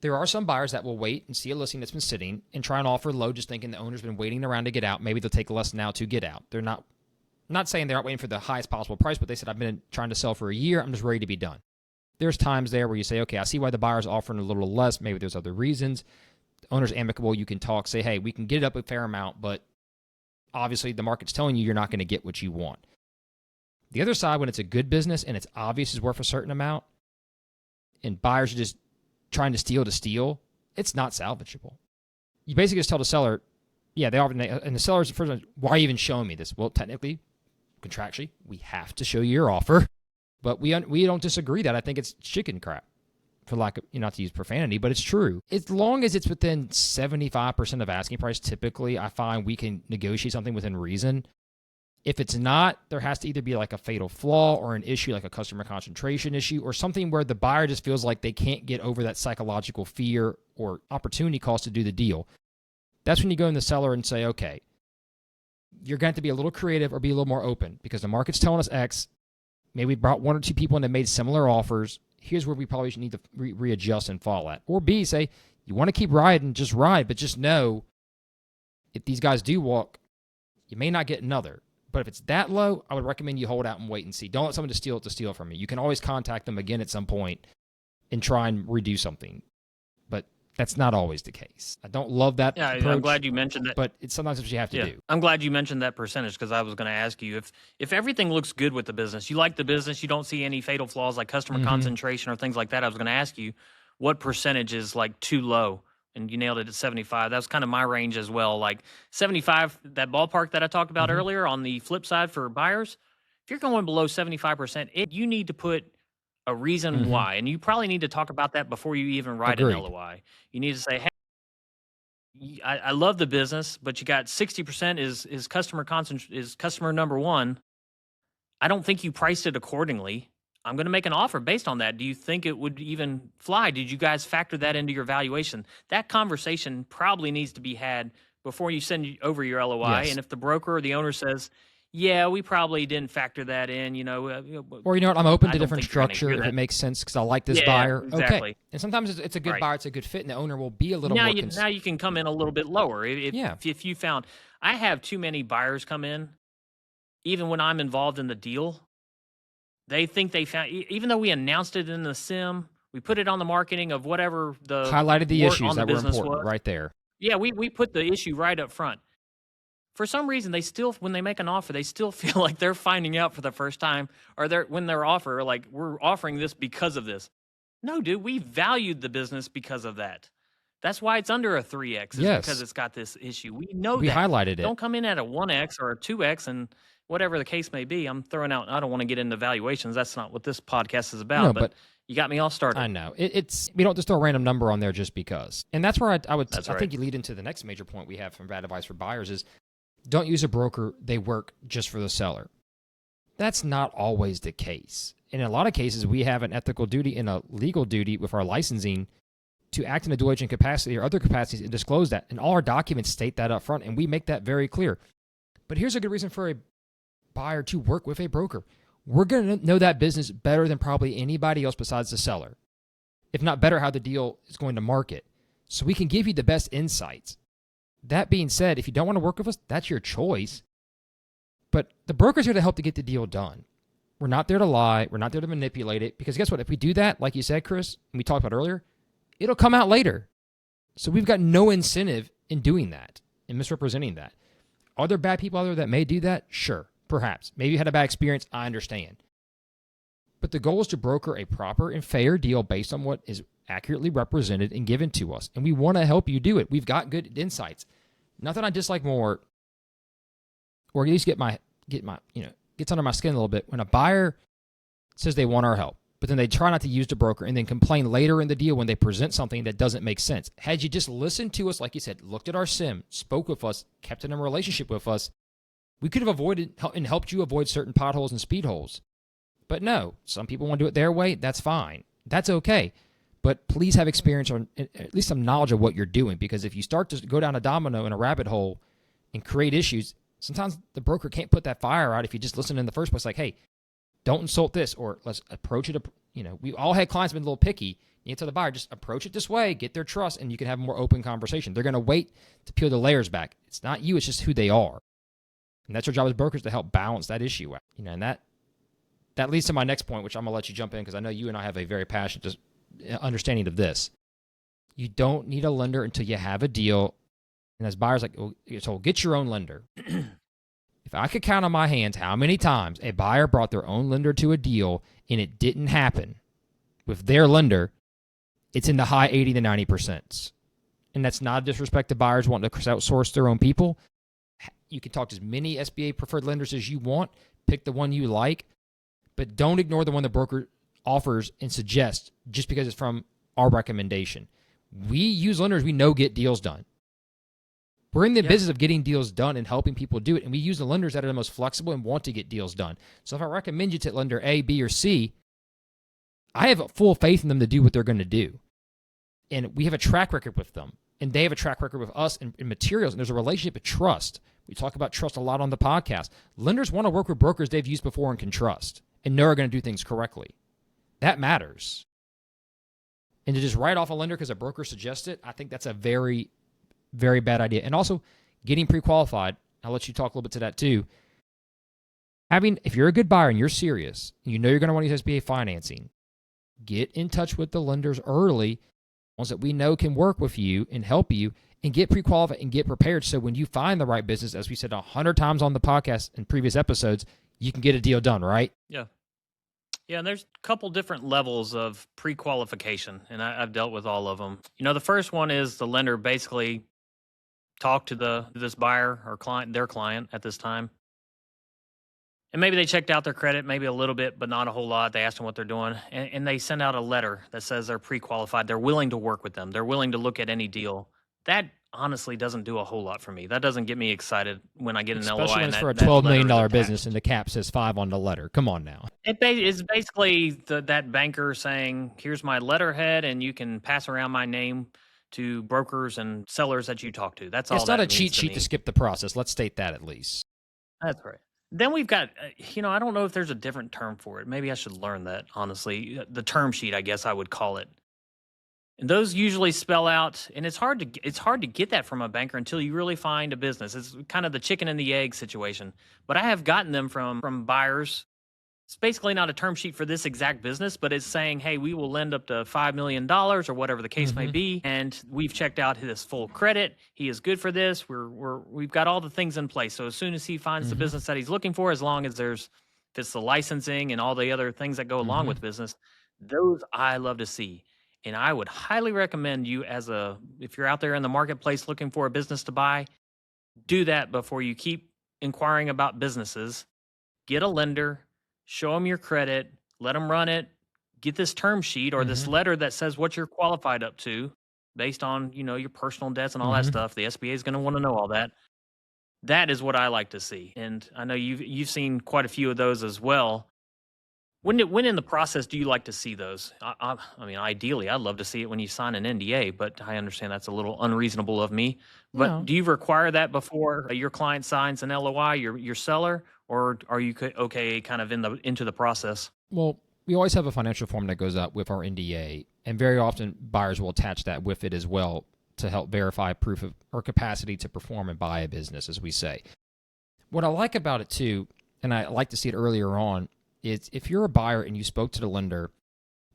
There are some buyers that will wait and see a listing that's been sitting and try and offer low, just thinking the owner's been waiting around to get out. Maybe they'll take less now to get out. They're not saying they're not waiting for the highest possible price, but they said, I've been trying to sell for a year. I'm just ready to be done. There's times there where you say, okay, I see why the buyer's offering a little less. Maybe there's other reasons. The owner's amicable. You can talk, say, hey, we can get it up a fair amount, but obviously the market's telling you you're not going to get what you want. The other side, when it's a good business and it's obvious it's worth a certain amount and buyers are just trying to steal, it's not salvageable. You basically just tell the seller, yeah, they offer, and the seller's the first one, why are you even showing me this? Well, technically, contractually, we have to show you your offer, but we don't disagree that. I think it's chicken crap, for lack of, not to use profanity, but it's true. As long as it's within 75% of asking price, typically I find we can negotiate something within reason. If it's not, there has to either be like a fatal flaw or an issue like a customer concentration issue or something where the buyer just feels like they can't get over that psychological fear or opportunity cost to do the deal. That's when you go in the seller and say, okay, you're going to have to be a little creative or be a little more open because the market's telling us X. Maybe we brought one or two people in that made similar offers. Here's where we probably should need to readjust and fall at. Or B, say, you want to keep riding, just ride, but just know if these guys do walk, you may not get another. But if it's that low, I would recommend you hold out and wait and see. Don't let someone steal it from you. You can always contact them again at some point and try and redo something. But that's not always the case. I don't love that approach, I'm glad you mentioned that. But it's sometimes what you have to do. I'm glad you mentioned that percentage because I was going to ask you if everything looks good with the business, you like the business, you don't see any fatal flaws like customer concentration or things like that. I was going to ask you what percentage is like too low. And you nailed it at 75. That was kind of my range as well. Like 75, that ballpark that I talked about earlier on the flip side for buyers, if you're going below 75%, you need to put a reason why. And you probably need to talk about that before you even write an LOI. You need to say, hey, I love the business, but you got 60% is customer number one. I don't think you priced it accordingly. I'm going to make an offer based on that. Do you think it would even fly? Did you guys factor that into your valuation? That conversation probably needs to be had before you send over your LOI. Yes. And if the broker or the owner says, yeah, we probably didn't factor that in, Or, you know what, I'm open I to don't different think you're gonna structure hear if that. it makes sense because I like this Yeah, buyer. Okay. exactly. And sometimes it's a good Right. buyer, it's a good fit, and the owner will be a little Now more now you can come in a little bit lower. Yeah. If you found, I have too many buyers come in, even when I'm involved in the deal, they think they found, even though we announced it in the sim, we put it on the marketing of whatever the highlighted the work issues on the that were business important was. right there. Yeah, we put the issue right up front. For some reason, they still, when they make an offer, they still feel like they're finding out for the first time, or when they're offer, like, we're offering this because of this. No, dude, we valued the business because of that. That's why it's under a 3x, is Yes. because it's got this issue. We know We that. highlighted it. Don't come in at a 1x or a 2x and whatever the case may be. I'm throwing out, I don't want to get into valuations. That's not what this podcast is about, No, but you got me all started. I know. It's we don't just throw a random number on there just because. And that's where I That's I right. think you lead into the next major point we have from bad advice for buyers is don't use a broker. They work just for the seller. That's not always the case. In a lot of cases, we have an ethical duty and a legal duty with our licensing to act in a dual agent capacity or other capacities and disclose that. And all our documents state that up front, and we make that very clear. But here's a good reason for a buyer to work with a broker. We're going to know that business better than probably anybody else besides the seller, if not better how the deal is going to market. So we can give you the best insights. That being said, if you don't want to work with us, that's your choice. But the broker's here to help to get the deal done. We're not there to lie. We're not there to manipulate it. Because guess what? If we do that, like you said, Chris, and we talked about earlier, it'll come out later. So we've got no incentive in doing that and misrepresenting that. Are there bad people out there that may do that? Sure, perhaps. Maybe you had a bad experience. I understand. But the goal is to broker a proper and fair deal based on what is accurately represented and given to us. And we want to help you do it. We've got good insights. Nothing I dislike more, or at least gets under my skin a little bit, when a buyer says they want our help, but then they try not to use the broker and then complain later in the deal when they present something that doesn't make sense. Had you just listened to us, like you said, looked at our sim, spoke with us, kept in a relationship with us, we could have avoided and helped you avoid certain potholes and speed holes. But no, some people want to do it their way. That's fine. That's okay. But please have experience or at least some knowledge of what you're doing, because if you start to go down a domino in a rabbit hole and create issues, sometimes the broker can't put that fire out if you just listen in the first place, like, hey, don't insult this, or let's approach it. We all had clients been a little picky. You tell the buyer, just approach it this way, get their trust, and you can have a more open conversation. They're going to wait to peel the layers back. It's not you, it's just who they are. And that's our job as brokers, to help balance that issue out. And that leads to my next point, which I'm going to let you jump in because I know you and I have a very passionate understanding of this. You don't need a lender until you have a deal. And as buyers, you're told, get your own lender. If I could count on my hands how many times a buyer brought their own lender to a deal and it didn't happen with their lender, it's in the high 80 to 90%. And that's not a disrespect to buyers wanting to outsource their own people. You can talk to as many SBA preferred lenders as you want. Pick the one you like, but don't ignore the one the broker offers and suggests just because it's from our recommendation. We use lenders we know get deals done. We're in the business of getting deals done and helping people do it, and we use the lenders that are the most flexible and want to get deals done. So if I recommend you to lender A, B, or C, I have full faith in them to do what they're going to do. And we have a track record with them, and they have a track record with us in materials, and there's a relationship of trust. We talk about trust a lot on the podcast. Lenders want to work with brokers they've used before and can trust and know are going to do things correctly. That matters. And to just write off a lender because a broker suggests it, I think that's a very, very bad idea. And also, getting pre-qualified, I'll let you talk a little bit to that too. If you're a good buyer and you're serious, and you know you're going to want to use SBA financing, get in touch with the lenders early, ones that we know can work with you and help you, and get pre-qualified and get prepared so when you find the right business, as we said 100 times on the podcast in previous episodes, you can get a deal done, right? Yeah. Yeah, and there's a couple different levels of pre-qualification, and I've dealt with all of them. The first one is the lender basically talked to this buyer or client, their client at this time, and maybe they checked out their credit, maybe a little bit, but not a whole lot. They asked them what they're doing, and they send out a letter that says they're pre-qualified. They're willing to work with them. They're willing to look at any deal That honestly doesn't do a whole lot for me. That doesn't get me excited when I get an LOI Especially when and it's for a that $12 letter million is business attached. and the cap says 5 on the letter. Come on now. It's basically that banker saying, "Here's my letterhead, and you can pass around my name to brokers and sellers that you talk to." That's all It's not that a means cheat to sheet to me. skip the process. Let's state that at least. That's right. Then we've got, I don't know if there's a different term for it. Maybe I should learn that, honestly. The term sheet, I guess I would call it. And those usually spell out, and it's hard to get that from a banker until you really find a business. It's kind of the chicken and the egg situation. But I have gotten them from buyers. It's basically not a term sheet for this exact business, but it's saying, "Hey, we will lend up to $5 million or whatever the case may Mm-hmm. be, and we've checked out his full credit. He is good for this. We've got all the things in place. So as soon as he finds the Mm-hmm. business that he's looking for, as long as if it's the licensing and all the other things that go along Mm-hmm. with business, those I love to see. And I would highly recommend you if you're out there in the marketplace looking for a business to buy, do that before you keep inquiring about businesses. Get a lender, show them your credit, let them run it, get this term sheet or this Mm-hmm. letter that says what you're qualified up to based on, your personal debts and all that Mm-hmm. stuff. The SBA is going to want to know all that. That is what I like to see. And I know you've seen quite a few of those as well. When in the process do you like to see those? I mean, ideally, I'd love to see it when you sign an NDA, but I understand that's a little unreasonable of me. But No. do you require that before your client signs an LOI, your seller, or are you okay kind of into the process? Well, we always have a financial form that goes out with our NDA, and very often buyers will attach that with it as well to help verify proof of our capacity to perform and buy a business, as we say. What I like about it too, and I like to see it earlier on, is if you're a buyer and you spoke to the lender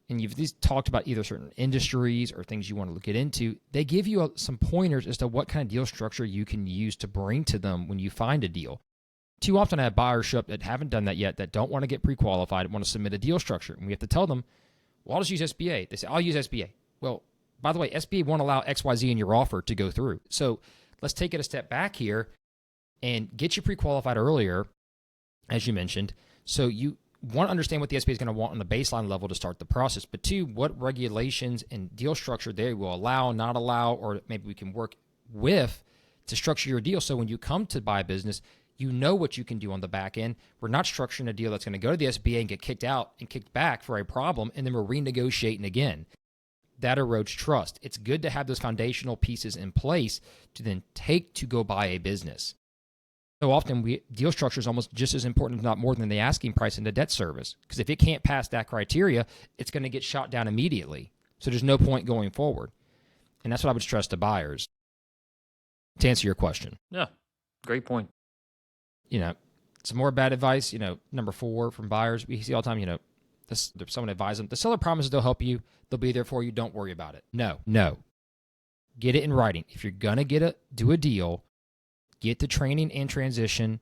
and you've talked about either certain industries or things you want to get into, they give you some pointers as to what kind of deal structure you can use to bring to them when you find a deal. Too often I have buyers show up that haven't done that yet, that don't want to get pre-qualified, want to submit a deal structure. And we have to tell them, well, I'll just use SBA. They say, I'll use SBA. Well, by the way, SBA won't allow XYZ in your offer to go through. So let's take it a step back here and get you pre-qualified earlier, as you mentioned. So you want to understand what the SBA is going to want on the baseline level to start the process. But two, what regulations and deal structure they will allow, not allow, or maybe we can work with to structure your deal. So when you come to buy a business, you know what you can do on the back end. We're not structuring a deal that's going to go to the SBA and get kicked out and kicked back for a problem, and then we're renegotiating again. That erodes trust. It's good to have those foundational pieces in place to then take to go buy a business. So often deal structure is almost just as important, if not more, than the asking price and the debt service. Because if it can't pass that criteria, it's going to get shot down immediately. So there's no point going forward. And that's what I would stress to buyers. To answer your question. Yeah, great point. Some more bad advice, number 4 from buyers. We see all the time, someone advises them, the seller promises they'll help you. They'll be there for you. Don't worry about it. No. Get it in writing. If you're going to do a deal, get the training and transition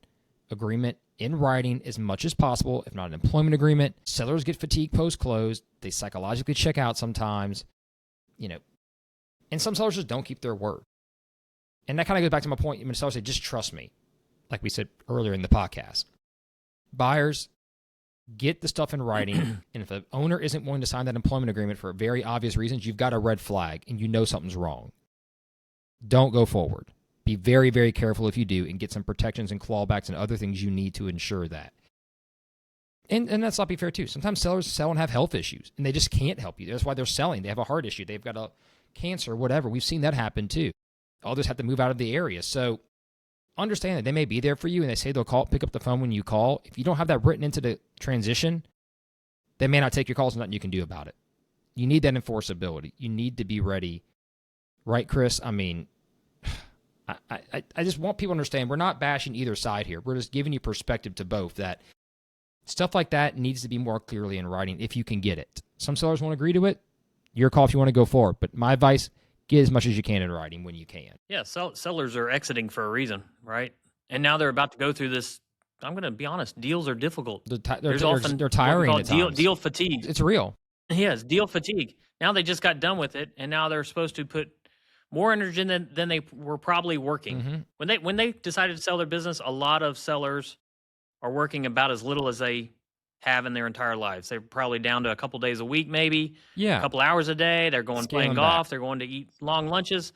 agreement in writing as much as possible, if not an employment agreement. Sellers get fatigued post-close. They psychologically check out sometimes, and some sellers just don't keep their word. And that kind of goes back to my point. When sellers say, just trust me, like we said earlier in the podcast. Buyers, get the stuff in writing, and if the owner isn't willing to sign that employment agreement for very obvious reasons, you've got a red flag and you know something's wrong. Don't go forward. Be very, very careful if you do, and get some protections and clawbacks and other things you need to ensure that. And let's not be fair too. Sometimes sellers sell and have health issues, and they just can't help you. That's why they're selling. They have a heart issue. They've got a cancer, whatever. We've seen that happen too. Others have to move out of the area. So understand that they may be there for you, and they say they'll pick up the phone when you call. If you don't have that written into the transition, they may not take your calls, and nothing you can do about it. You need that enforceability. You need to be ready. Right, Chris? I mean, I just want people to understand we're not bashing either side here. We're just giving you perspective to both, that stuff like that needs to be more clearly in writing if you can get it. Some sellers won't agree to it. Your call if you want to go forward. But my advice, get as much as you can in writing when you can. Yeah, sellers are exiting for a reason, right? And now they're about to go through this. I'm going to be honest, deals are difficult. They're tiring at times. Deal fatigue. It's real. Yes, deal fatigue. Now they just got done with it, and now they're supposed to put more energy than they were probably working. Mm-hmm. When they decided to sell their business, a lot of sellers are working about as little as they have in their entire lives. They're probably down to a couple days a week, maybe. Yeah. A couple hours a day. They're going playing golf. They're going to eat long lunches.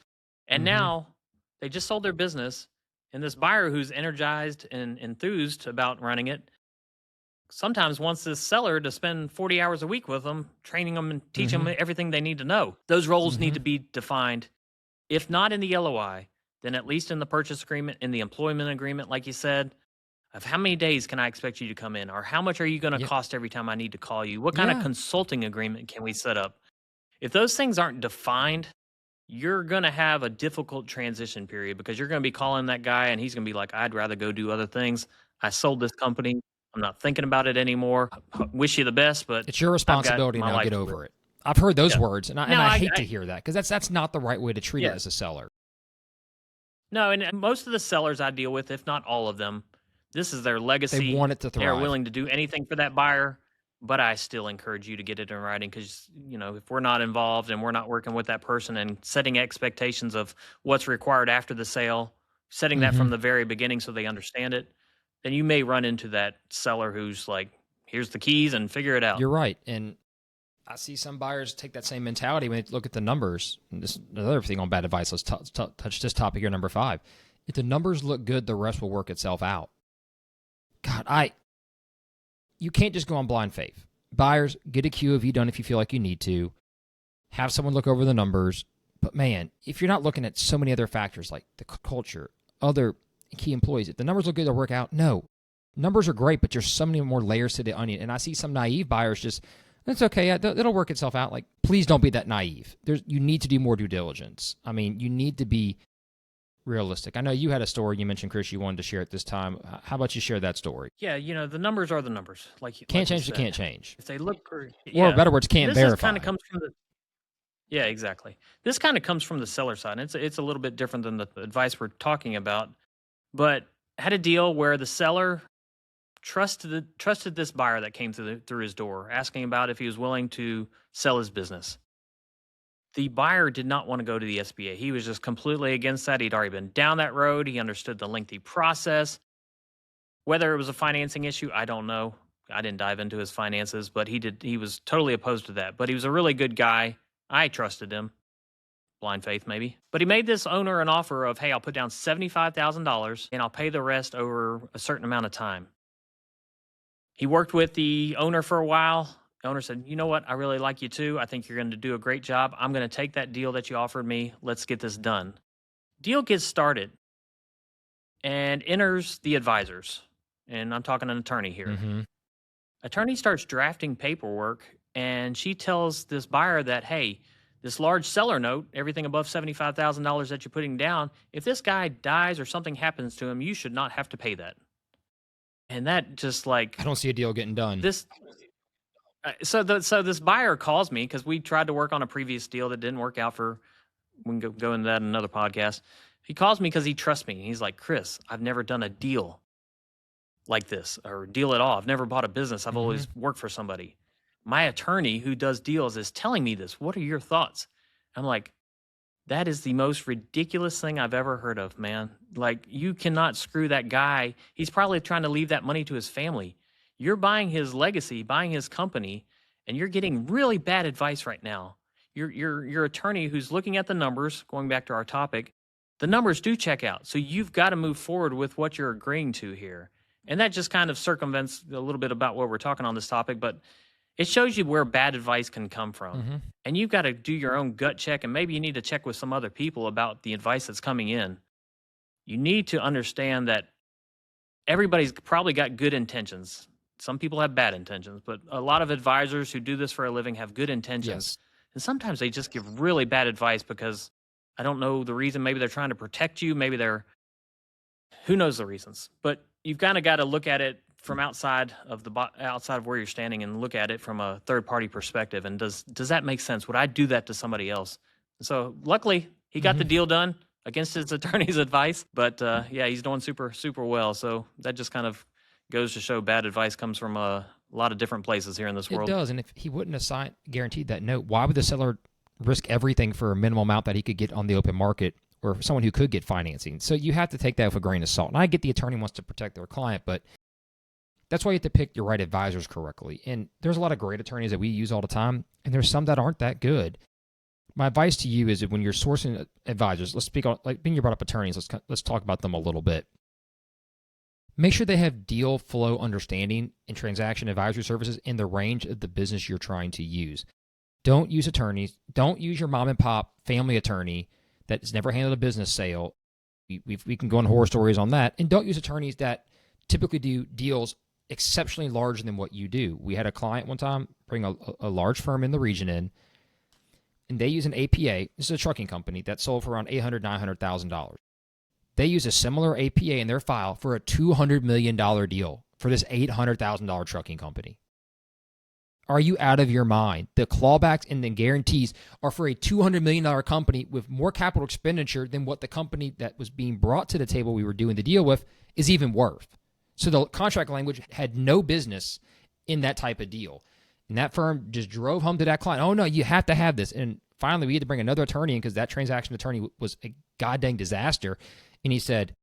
And now they just sold their business, and this buyer who's energized and enthused about running it sometimes wants this seller to spend 40 hours a week with them, training them and teaching them everything they need to know. Those roles need to be defined, if not in the LOI, then at least in the purchase agreement, in the employment agreement, like you said, of how many days can I expect you to come in, or how much are you going to cost every time I need to call you? What kind of consulting agreement can we set up? If those things aren't defined, you're going to have a difficult transition period, because you're going to be calling that guy and he's going to be like, I'd rather go do other things. I sold this company. I'm not thinking about it anymore. Wish you the best, but it's your responsibility now. Get over it. I've heard those words, and I hate to hear that, because that's not the right way to treat it as a seller. No, and most of the sellers I deal with, if not all of them, this is their legacy. They want it to thrive. They're willing to do anything for that buyer, but I still encourage you to get it in writing, because, if we're not involved and we're not working with that person and setting expectations of what's required after the sale, setting that from the very beginning so they understand it, then you may run into that seller who's like, here's the keys and figure it out. You're right. And I see some buyers take that same mentality when they look at the numbers. And this is another thing on bad advice. Let's touch this topic here, number 5. If the numbers look good, the rest will work itself out. God, you can't just go on blind faith. Buyers, get a QOV done if you feel like you need to. Have someone look over the numbers. But man, if you're not looking at so many other factors like the culture, other key employees, if the numbers look good, they'll work out. No. Numbers are great, but there's so many more layers to the onion. And I see some naive buyers just, that's okay, it'll work itself out. Like, please don't be that naive. You need to do more due diligence. I mean, you need to be realistic. I know you had a story you mentioned, Chris, you wanted to share at this time. How about you share that story? Yeah, the numbers are the numbers. Can't change, you can't change. If they look, or in better words, can't verify. This kind of comes from yeah, exactly. This kind of comes from the seller side. And it's a little bit different than the advice we're talking about, but had a deal where the seller trusted this buyer that came through his door, asking about if he was willing to sell his business. The buyer did not want to go to the SBA. He was just completely against that. He'd already been down that road. He understood the lengthy process. Whether it was a financing issue, I don't know. I didn't dive into his finances, but he was totally opposed to that. But he was a really good guy. I trusted him. Blind faith, maybe. But he made this owner an offer of, hey, I'll put down $75,000 and I'll pay the rest over a certain amount of time. He worked with the owner for a while. The owner said, you know what? I really like you too. I think you're going to do a great job. I'm going to take that deal that you offered me. Let's get this done. Deal gets started and enters the advisors. And I'm talking an attorney here. Attorney starts drafting paperwork, and she tells this buyer that, hey, this large seller note, everything above $75,000 that you're putting down, if this guy dies or something happens to him, you should not have to pay that. And that just like, I don't see a deal getting done. So this buyer calls me, because we tried to work on a previous deal that didn't work out we can go into that in another podcast. He calls me because he trusts me. He's like, Chris, I've never done a deal like this, or deal at all. I've never bought a business. I've always worked for somebody. My attorney who does deals is telling me this. What are your thoughts? I'm like, that is the most ridiculous thing I've ever heard of, man. Like, you cannot screw that guy. He's probably trying to leave that money to his family. You're buying his legacy, buying his company, and you're getting really bad advice right now. Your attorney who's looking at the numbers, going back to our topic, the numbers do check out. So you've got to move forward with what you're agreeing to here. And that just kind of circumvents a little bit about what we're talking on this topic, but it shows you where bad advice can come from. And you've got to do your own gut check, and maybe you need to check with some other people about the advice that's coming in. You need to understand that everybody's probably got good intentions. Some people have bad intentions, but a lot of advisors who do this for a living have good intentions. And sometimes they just give really bad advice because I don't know the reason. Maybe they're trying to protect you. Maybe who knows the reasons, but you've kind of got to look at it from outside of where you're standing and look at it from a third party perspective. And does that make sense? Would I do that to somebody else? So luckily he got the deal done against his attorney's advice, but yeah, he's doing super, super well. So that just kind of goes to show bad advice comes from a lot of different places here in this world. It does. And if he wouldn't have guaranteed that note, why would the seller risk everything for a minimum amount that he could get on the open market, or someone who could get financing? So you have to take that with a grain of salt. And I get the attorney wants to protect their client, but that's why you have to pick your right advisors correctly. And there's a lot of great attorneys that we use all the time, and there's some that aren't that good. My advice to you is that when you're sourcing advisors, let's speak on, like being you brought up attorneys, let's talk about them a little bit. Make sure they have deal flow understanding and transaction advisory services in the range of the business you're trying to use. Don't use attorneys. Don't use your mom and pop family attorney that's never handled a business sale. We can go on horror stories on that. And don't use attorneys that typically do deals exceptionally larger than what you do. We had a client one time bring a large firm in the region in, and they use an APA. This is a trucking company that sold for around $800,000, $900,000. They use a similar APA in their file for a $200 million deal for this $800,000 trucking company. Are you out of your mind? The clawbacks and the guarantees are for a $200 million company with more capital expenditure than what the company that was being brought to the table we were doing the deal with is even worth. So the contract language had no business in that type of deal. And that firm just drove home to that client, oh no, you have to have this. And finally we had to bring another attorney in because that transaction attorney was a goddamn disaster. And he said,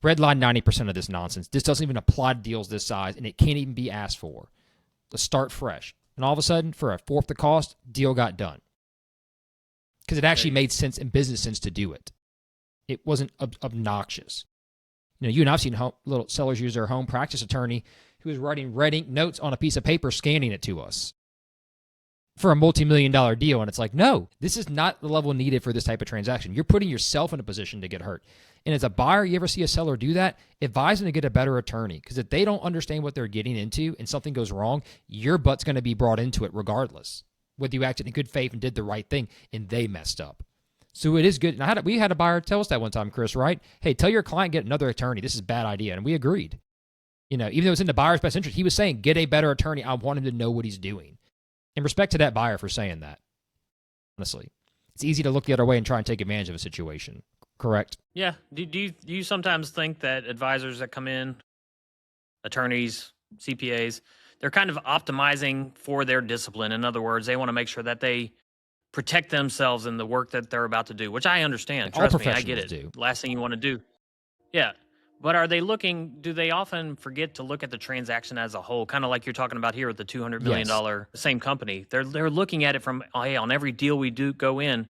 red line 90% of this nonsense. This doesn't even apply to deals this size, and it can't even be asked for. Let's start fresh. And all of a sudden, for a fourth the cost, deal got done. Because it actually made sense and business sense to do it. It wasn't obnoxious. You know, you and I've seen little sellers use their home practice attorney who is writing red ink notes on a piece of paper, scanning it to us for a multi-million-dollar deal. And it's like, no, this is not the level needed for this type of transaction. You're putting yourself in a position to get hurt. And as a buyer, you ever see a seller do that, advise them to get a better attorney. Because if they don't understand what they're getting into and something goes wrong, your butt's going to be brought into it regardless. Whether you acted in good faith and did the right thing and they messed up. So it is good. And we had a buyer tell us that one time, Chris, right? Hey, tell your client, get another attorney. This is a bad idea. And we agreed. You know, even though it's in the buyer's best interest, he was saying, get a better attorney. I want him to know what he's doing. And respect to that buyer for saying that. Honestly, it's easy to look the other way and try and take advantage of a situation. Correct? Yeah. Do you sometimes think that advisors that come in, attorneys, CPAs, they're kind of optimizing for their discipline? In other words, they want to make sure that they protect themselves in the work that they're about to do, which I understand. Trust me, I get it. Do. Last thing you want to do. Yeah. But do they often forget to look at the transaction as a whole? Kind of like you're talking about here with the $200 million same company. They're looking at it from, oh, hey, on every deal we do go in,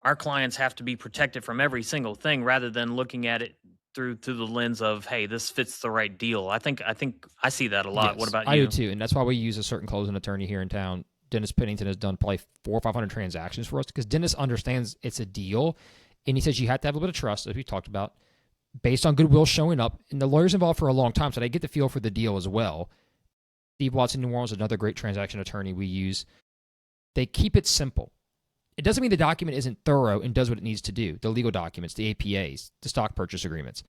our clients have to be protected from every single thing rather than looking at it through the lens of, hey, this fits the right deal. I think I see that a lot. Yes, what about you? I do too. And that's why we use a certain closing attorney here in town. Dennis Pennington has done probably 400 or 500 transactions for us because Dennis understands it's a deal. And he says you have to have a little bit of trust, as we talked about, based on goodwill showing up. And the lawyer's involved for a long time, so they get the feel for the deal as well. Steve Watson New Orleans is another great transaction attorney we use. They keep it simple. It doesn't mean the document isn't thorough and does what it needs to do, the legal documents, the APAs, the stock purchase agreements.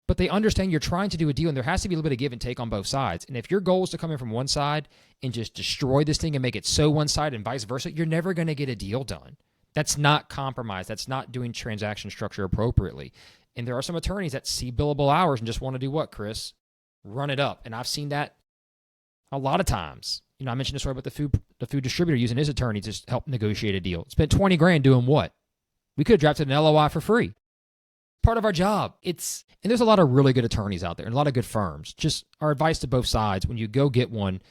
But they understand you're trying to do a deal, and there has to be a little bit of give and take on both sides. And if your goal is to come in from one side and just destroy this thing and make it so one side and vice versa, you're never going to get a deal done. That's not compromise. That's not doing transaction structure appropriately. And there are some attorneys that see billable hours and just want to do what, Chris? Run it up. And I've seen that a lot of times. You know, I mentioned this story about the food distributor using his attorney to help negotiate a deal. Spent $20,000 doing what? We could have drafted an LOI for free. Part of our job. And there's a lot of really good attorneys out there and a lot of good firms. Just our advice to both sides, when you go get one,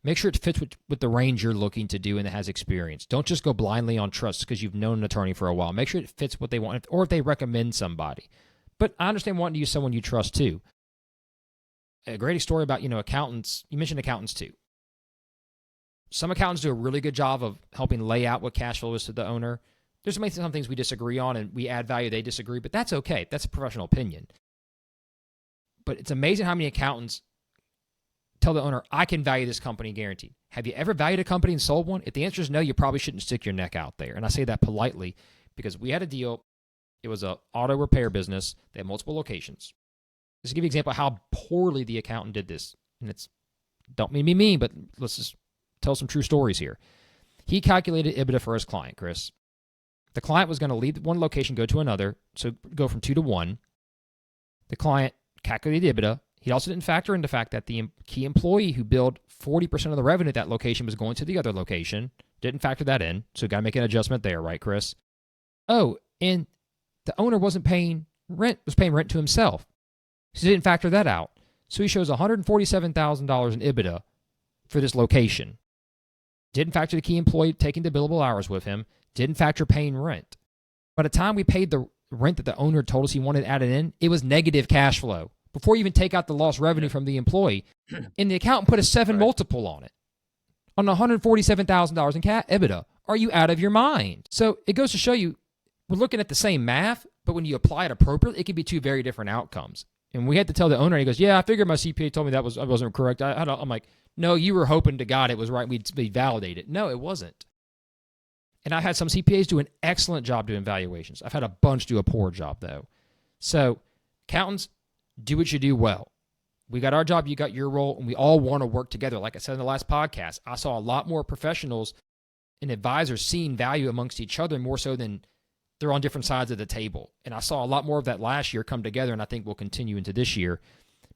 make sure it fits with the range you're looking to do and that has experience. Don't just go blindly on trust because you've known an attorney for a while. Make sure it fits what they want, or if they recommend somebody. But I understand wanting to use someone you trust too. A great story about, accountants. You mentioned accountants too. Some accountants do a really good job of helping lay out what cash flow is to the owner. There's some things we disagree on and we add value, they disagree, but that's okay. That's a professional opinion. But it's amazing how many accountants tell the owner, I can value this company guaranteed. Have you ever valued a company and sold one? If the answer is no, you probably shouldn't stick your neck out there. And I say that politely because we had a deal. It was an auto repair business. They had multiple locations. Just to give you an example of how poorly the accountant did this. And don't mean to be mean, but let's just tell some true stories here. He calculated EBITDA for his client, Chris. The client was going to leave one location, go to another, so go from 2 to 1. The client calculated EBITDA. He also didn't factor in the fact that the key employee who billed 40% of the revenue at that location was going to the other location. Didn't factor that in, so got to make an adjustment there, right, Chris? Oh, and the owner wasn't paying rent, was paying rent to himself. So he didn't factor that out. So he shows $147,000 in EBITDA for this location. Didn't factor the key employee taking the billable hours with him. didn't factor paying rent. By the time we paid the rent that the owner told us he wanted added in, it was negative cash flow before you even take out the lost revenue from the employee. And the accountant put a 7 multiple on it, on $147,000 in EBITDA. Are you out of your mind? So it goes to show you, we're looking at the same math, but when you apply it appropriately, it can be 2 very different outcomes. And we had to tell the owner, and he goes, yeah, I figured my CPA told me I wasn't correct. I'm like, no, you were hoping to God it was right. We'd validate it. No, it wasn't. And I had some CPAs do an excellent job doing valuations. I've had a bunch do a poor job, though. So accountants, do what you do well. We got our job, you got your role, and we all want to work together. Like I said in the last podcast, I saw a lot more professionals and advisors seeing value amongst each other more so than they're on different sides of the table. And I saw a lot more of that last year come together, and I think will continue into this year.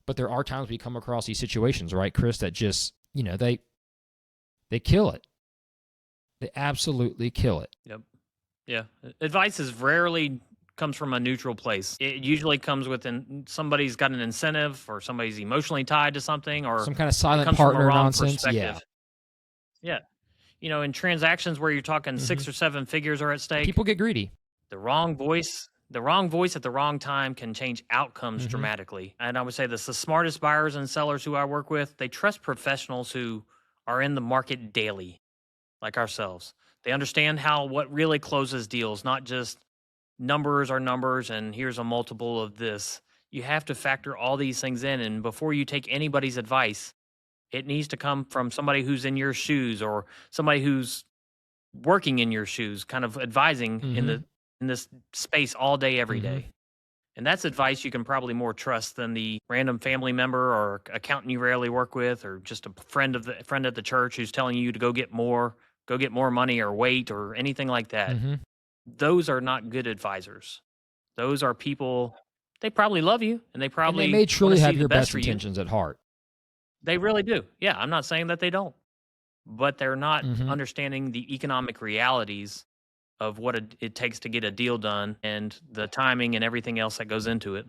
But there are times we come across these situations, right, Chris, that just, they kill it. They absolutely kill it. Yep. Yeah. Advice is rarely comes from a neutral place. It usually comes within somebody's got an incentive or somebody's emotionally tied to something or some kind of silent partner nonsense. Yeah. Yeah. In transactions where you're talking 6 or 7 figures are at stake, people get greedy. The wrong voice at the wrong time can change outcomes dramatically. And I would say this, the smartest buyers and sellers who I work with, they trust professionals who are in the market daily, like ourselves. They understand what really closes deals, not just numbers are numbers and here's a multiple of this. You have to factor all these things in. And before you take anybody's advice, it needs to come from somebody who's in your shoes or somebody who's working in your shoes, kind of advising in this space all day, every day. And that's advice you can probably more trust than the random family member or accountant you rarely work with, or just a friend at the church who's telling you to go get more money or wait or anything like that. Those are not good advisors. Those are people, they probably love you and they may truly have your best intentions at heart. They really do. Yeah, I'm not saying that they don't, but they're not understanding the economic realities of what it takes to get a deal done and the timing and everything else that goes into it.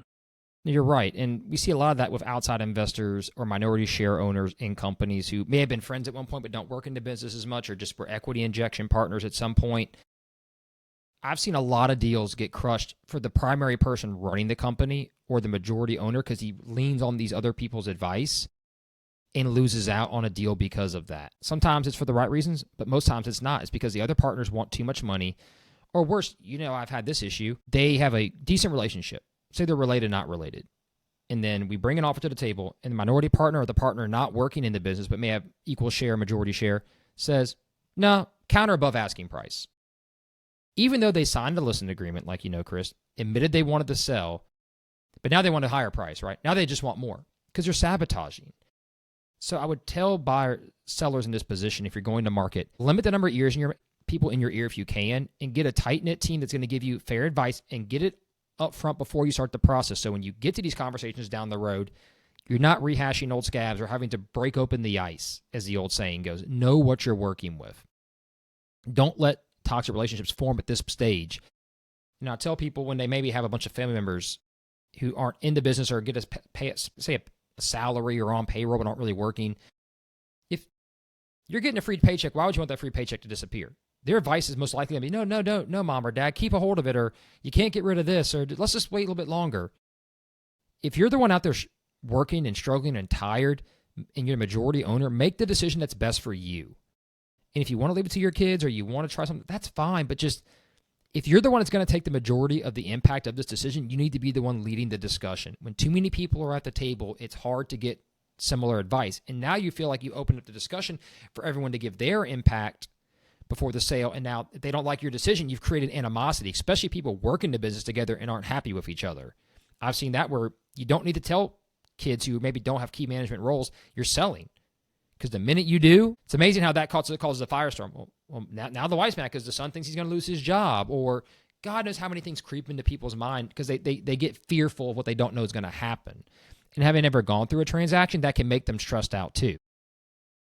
You're right. And we see a lot of that with outside investors or minority share owners in companies who may have been friends at one point but don't work in the business as much, or just were equity injection partners at some point. I've seen a lot of deals get crushed for the primary person running the company or the majority owner because he leans on these other people's advice and loses out on a deal because of that. Sometimes it's for the right reasons, but most times it's not. It's because the other partners want too much money. Or worse, I've had this issue. They have a decent relationship. Say they're related, not related. And then we bring an offer to the table, and the minority partner or the partner not working in the business but may have equal share, majority share, says, no, counter above asking price. Even though they signed a listing agreement, like Chris, admitted they wanted to sell, but now they want a higher price, right? Now they just want more because they're sabotaging. So I would tell sellers in this position, if you're going to market, limit the number of people in your ear if you can, and get a tight-knit team that's going to give you fair advice and get it up front before you start the process. So when you get to these conversations down the road, you're not rehashing old scabs or having to break open the ice, as the old saying goes. Know what you're working with. Don't let toxic relationships form at this stage. I tell people when they maybe have a bunch of family members who aren't in the business or get a salary or on payroll but aren't really working, if you're getting a free paycheck, why would you want that free paycheck to disappear? Their advice is most likely going to be, no, mom or dad, keep a hold of it, or you can't get rid of this, or let's just wait a little bit longer. If you're the one out there working and struggling and tired and you're a majority owner, make the decision that's best for you. And if you want to leave it to your kids or you want to try something, that's fine. But just, if you're the one that's going to take the majority of the impact of this decision, you need to be the one leading the discussion. When too many people are at the table, it's hard to get similar advice. And now you feel like you open up the discussion for everyone to give their impact before the sale. And now if they don't like your decision, you've created animosity, especially people working the business together and aren't happy with each other. I've seen that where you don't need to tell kids who maybe don't have key management roles you're selling. Because the minute you do, it's amazing how that causes a firestorm. Well, now the wife's mad because the son thinks he's going to lose his job, or God knows how many things creep into people's mind because they get fearful of what they don't know is going to happen. And having never gone through a transaction, that can make them stressed out too.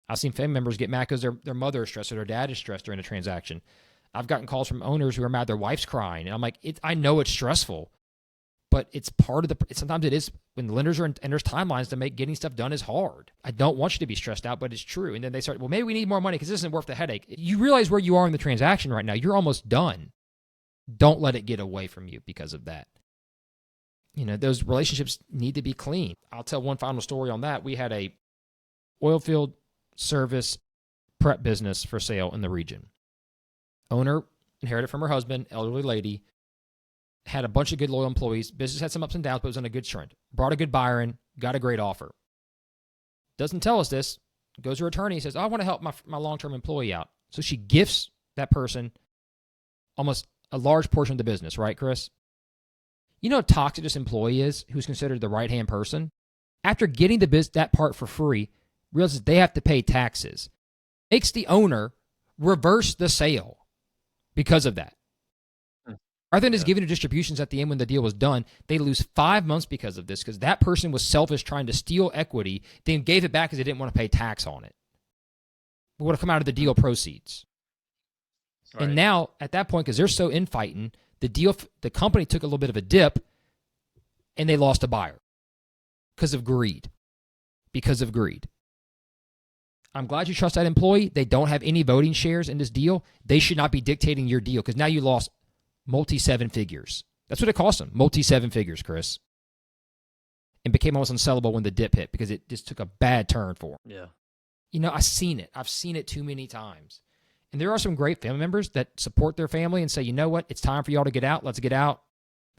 I've seen family members get mad because their mother is stressed or their dad is stressed during a transaction. I've gotten calls from owners who are mad their wife's crying. And I'm like, I know it's stressful, But it's part of sometimes it is when the lenders are and there's timelines to make getting stuff done is hard. I don't want you to be stressed out, but it's true. And then they start, well, maybe we need more money because this isn't worth the headache. You realize where you are in the transaction right now. You're almost done. Don't let it get away from you because of that. Those relationships need to be clean. I'll tell one final story on that. We had a oil field service prep business for sale in the region. Owner inherited from her husband, elderly lady, had a bunch of good loyal employees. Business had some ups and downs, but it was on a good trend. Brought a good buyer in, got a great offer. Doesn't tell us this. Goes to her attorney, says, I want to help my long-term employee out. So she gifts that person almost a large portion of the business, right, Chris? You know how toxic this employee is who's considered the right-hand person? After getting that part for free, realizes they have to pay taxes. Makes the owner reverse the sale because of that. Rather than just giving her distributions at the end when the deal was done, they lose 5 months because of this, because that person was selfish trying to steal equity, then gave it back because they didn't want to pay tax on it. It would have come out of the deal proceeds. Right. And now, at that point, because they're so infighting, the company took a little bit of a dip, and they lost a buyer because of greed. I'm glad you trust that employee. They don't have any voting shares in this deal. They should not be dictating your deal, because now you lost multi-seven figures. That's what it cost them, multi-seven figures, Chris. And became almost unsellable when the dip hit because it just took a bad turn for them. Yeah. I've seen it. I've seen it too many times. And there are some great family members that support their family and say, you know what, it's time for y'all to get out. Let's get out.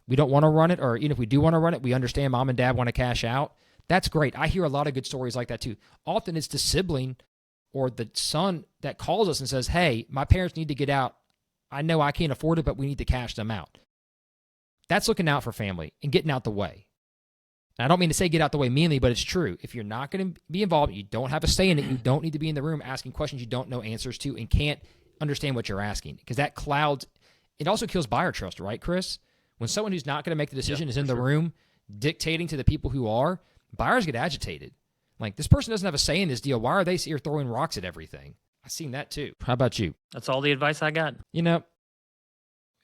We don't want to run it, or even if we do want to run it, we understand mom and dad want to cash out. That's great. I hear a lot of good stories like that too. Often it's the sibling or the son that calls us and says, hey, my parents need to get out. I know I can't afford it, but we need to cash them out. That's looking out for family and getting out the way. And I don't mean to say get out the way meanly, but it's true. If you're not going to be involved, you don't have a say in it, you don't need to be in the room asking questions you don't know answers to and can't understand what you're asking, because that clouds, it also kills buyer trust, right, Chris? When someone who's not going to make the decision is in the room dictating to the people who are, buyers get agitated. Like, this person doesn't have a say in this deal. Why are they here throwing rocks at everything? I've seen that too. How about you? That's all the advice I got. It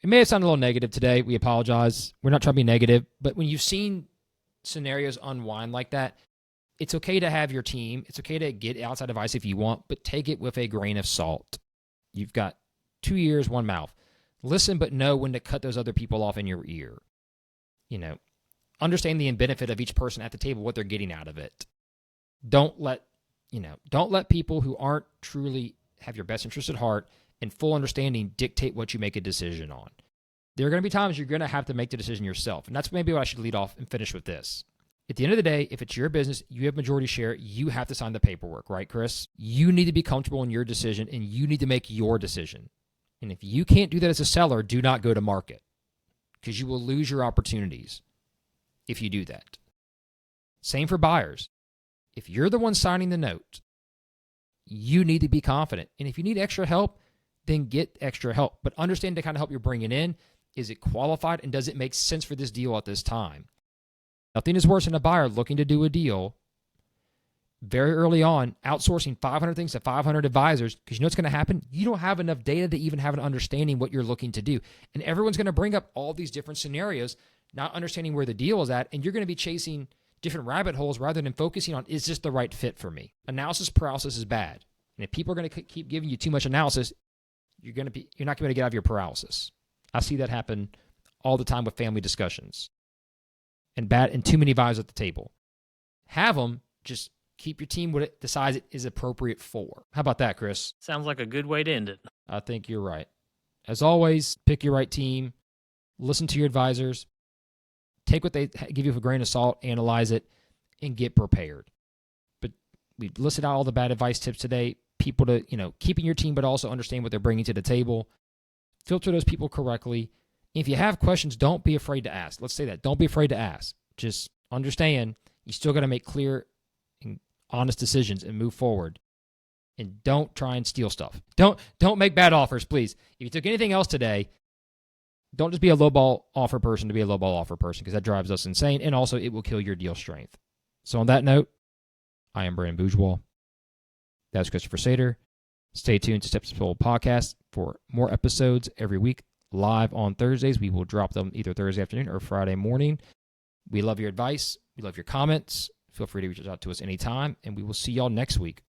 may have sounded a little negative today. We apologize. We're not trying to be negative, but when you've seen scenarios unwind like that, it's okay to have your team. It's okay to get outside advice if you want, but take it with a grain of salt. You've got 2 ears, 1 mouth. Listen, but know when to cut those other people off in your ear. Understand the benefit of each person at the table, what they're getting out of it. Don't let people who aren't truly have your best interest at heart and full understanding dictate what you make a decision on. There are going to be times you're going to have to make the decision yourself. And that's maybe what I should lead off and finish with this. At the end of the day, if it's your business, you have majority share, you have to sign the paperwork, right, Chris? You need to be comfortable in your decision, and you need to make your decision. And if you can't do that as a seller, do not go to market, because you will lose your opportunities if you do that. Same for buyers. If you're the one signing the note, you need to be confident. And if you need extra help, then get extra help. But understand the kind of help you're bringing in. Is it qualified, and does it make sense for this deal at this time? Nothing is worse than a buyer looking to do a deal very early on, outsourcing 500 things to 500 advisors, because you know what's going to happen? You don't have enough data to even have an understanding what you're looking to do. And everyone's going to bring up all these different scenarios, not understanding where the deal is at, and you're going to be chasing different rabbit holes rather than focusing on, is this the right fit for me? Analysis paralysis is bad. And if people are going to keep giving you too much analysis, you're not going to be able to get out of your paralysis. I see that happen all the time with family discussions and too many advisors at the table. Have them, just keep your team what it decides it is appropriate for. How about that, Chris? Sounds like a good way to end it. I think you're right. As always, pick your right team, listen to your advisors, take what they give you with a grain of salt, analyze it, and get prepared. But we listed out all the bad advice tips today. People to, keeping your team, but also understand what they're bringing to the table. Filter those people correctly. If you have questions, don't be afraid to ask. Let's say that. Don't be afraid to ask. Just understand you still got to make clear and honest decisions and move forward. And don't try and steal stuff. Don't make bad offers, please. If you took anything else today, don't just be a lowball offer person to be a lowball offer person, because that drives us insane, and also it will kill your deal strength. So on that note, I am Brandon Bourgeois. That's Christopher Sater. Stay tuned to Steps to Sold Podcast for more episodes every week. live on Thursdays. We will drop them either Thursday afternoon or Friday morning. We love your advice. We love your comments. Feel free to reach out to us anytime, and we will see y'all next week.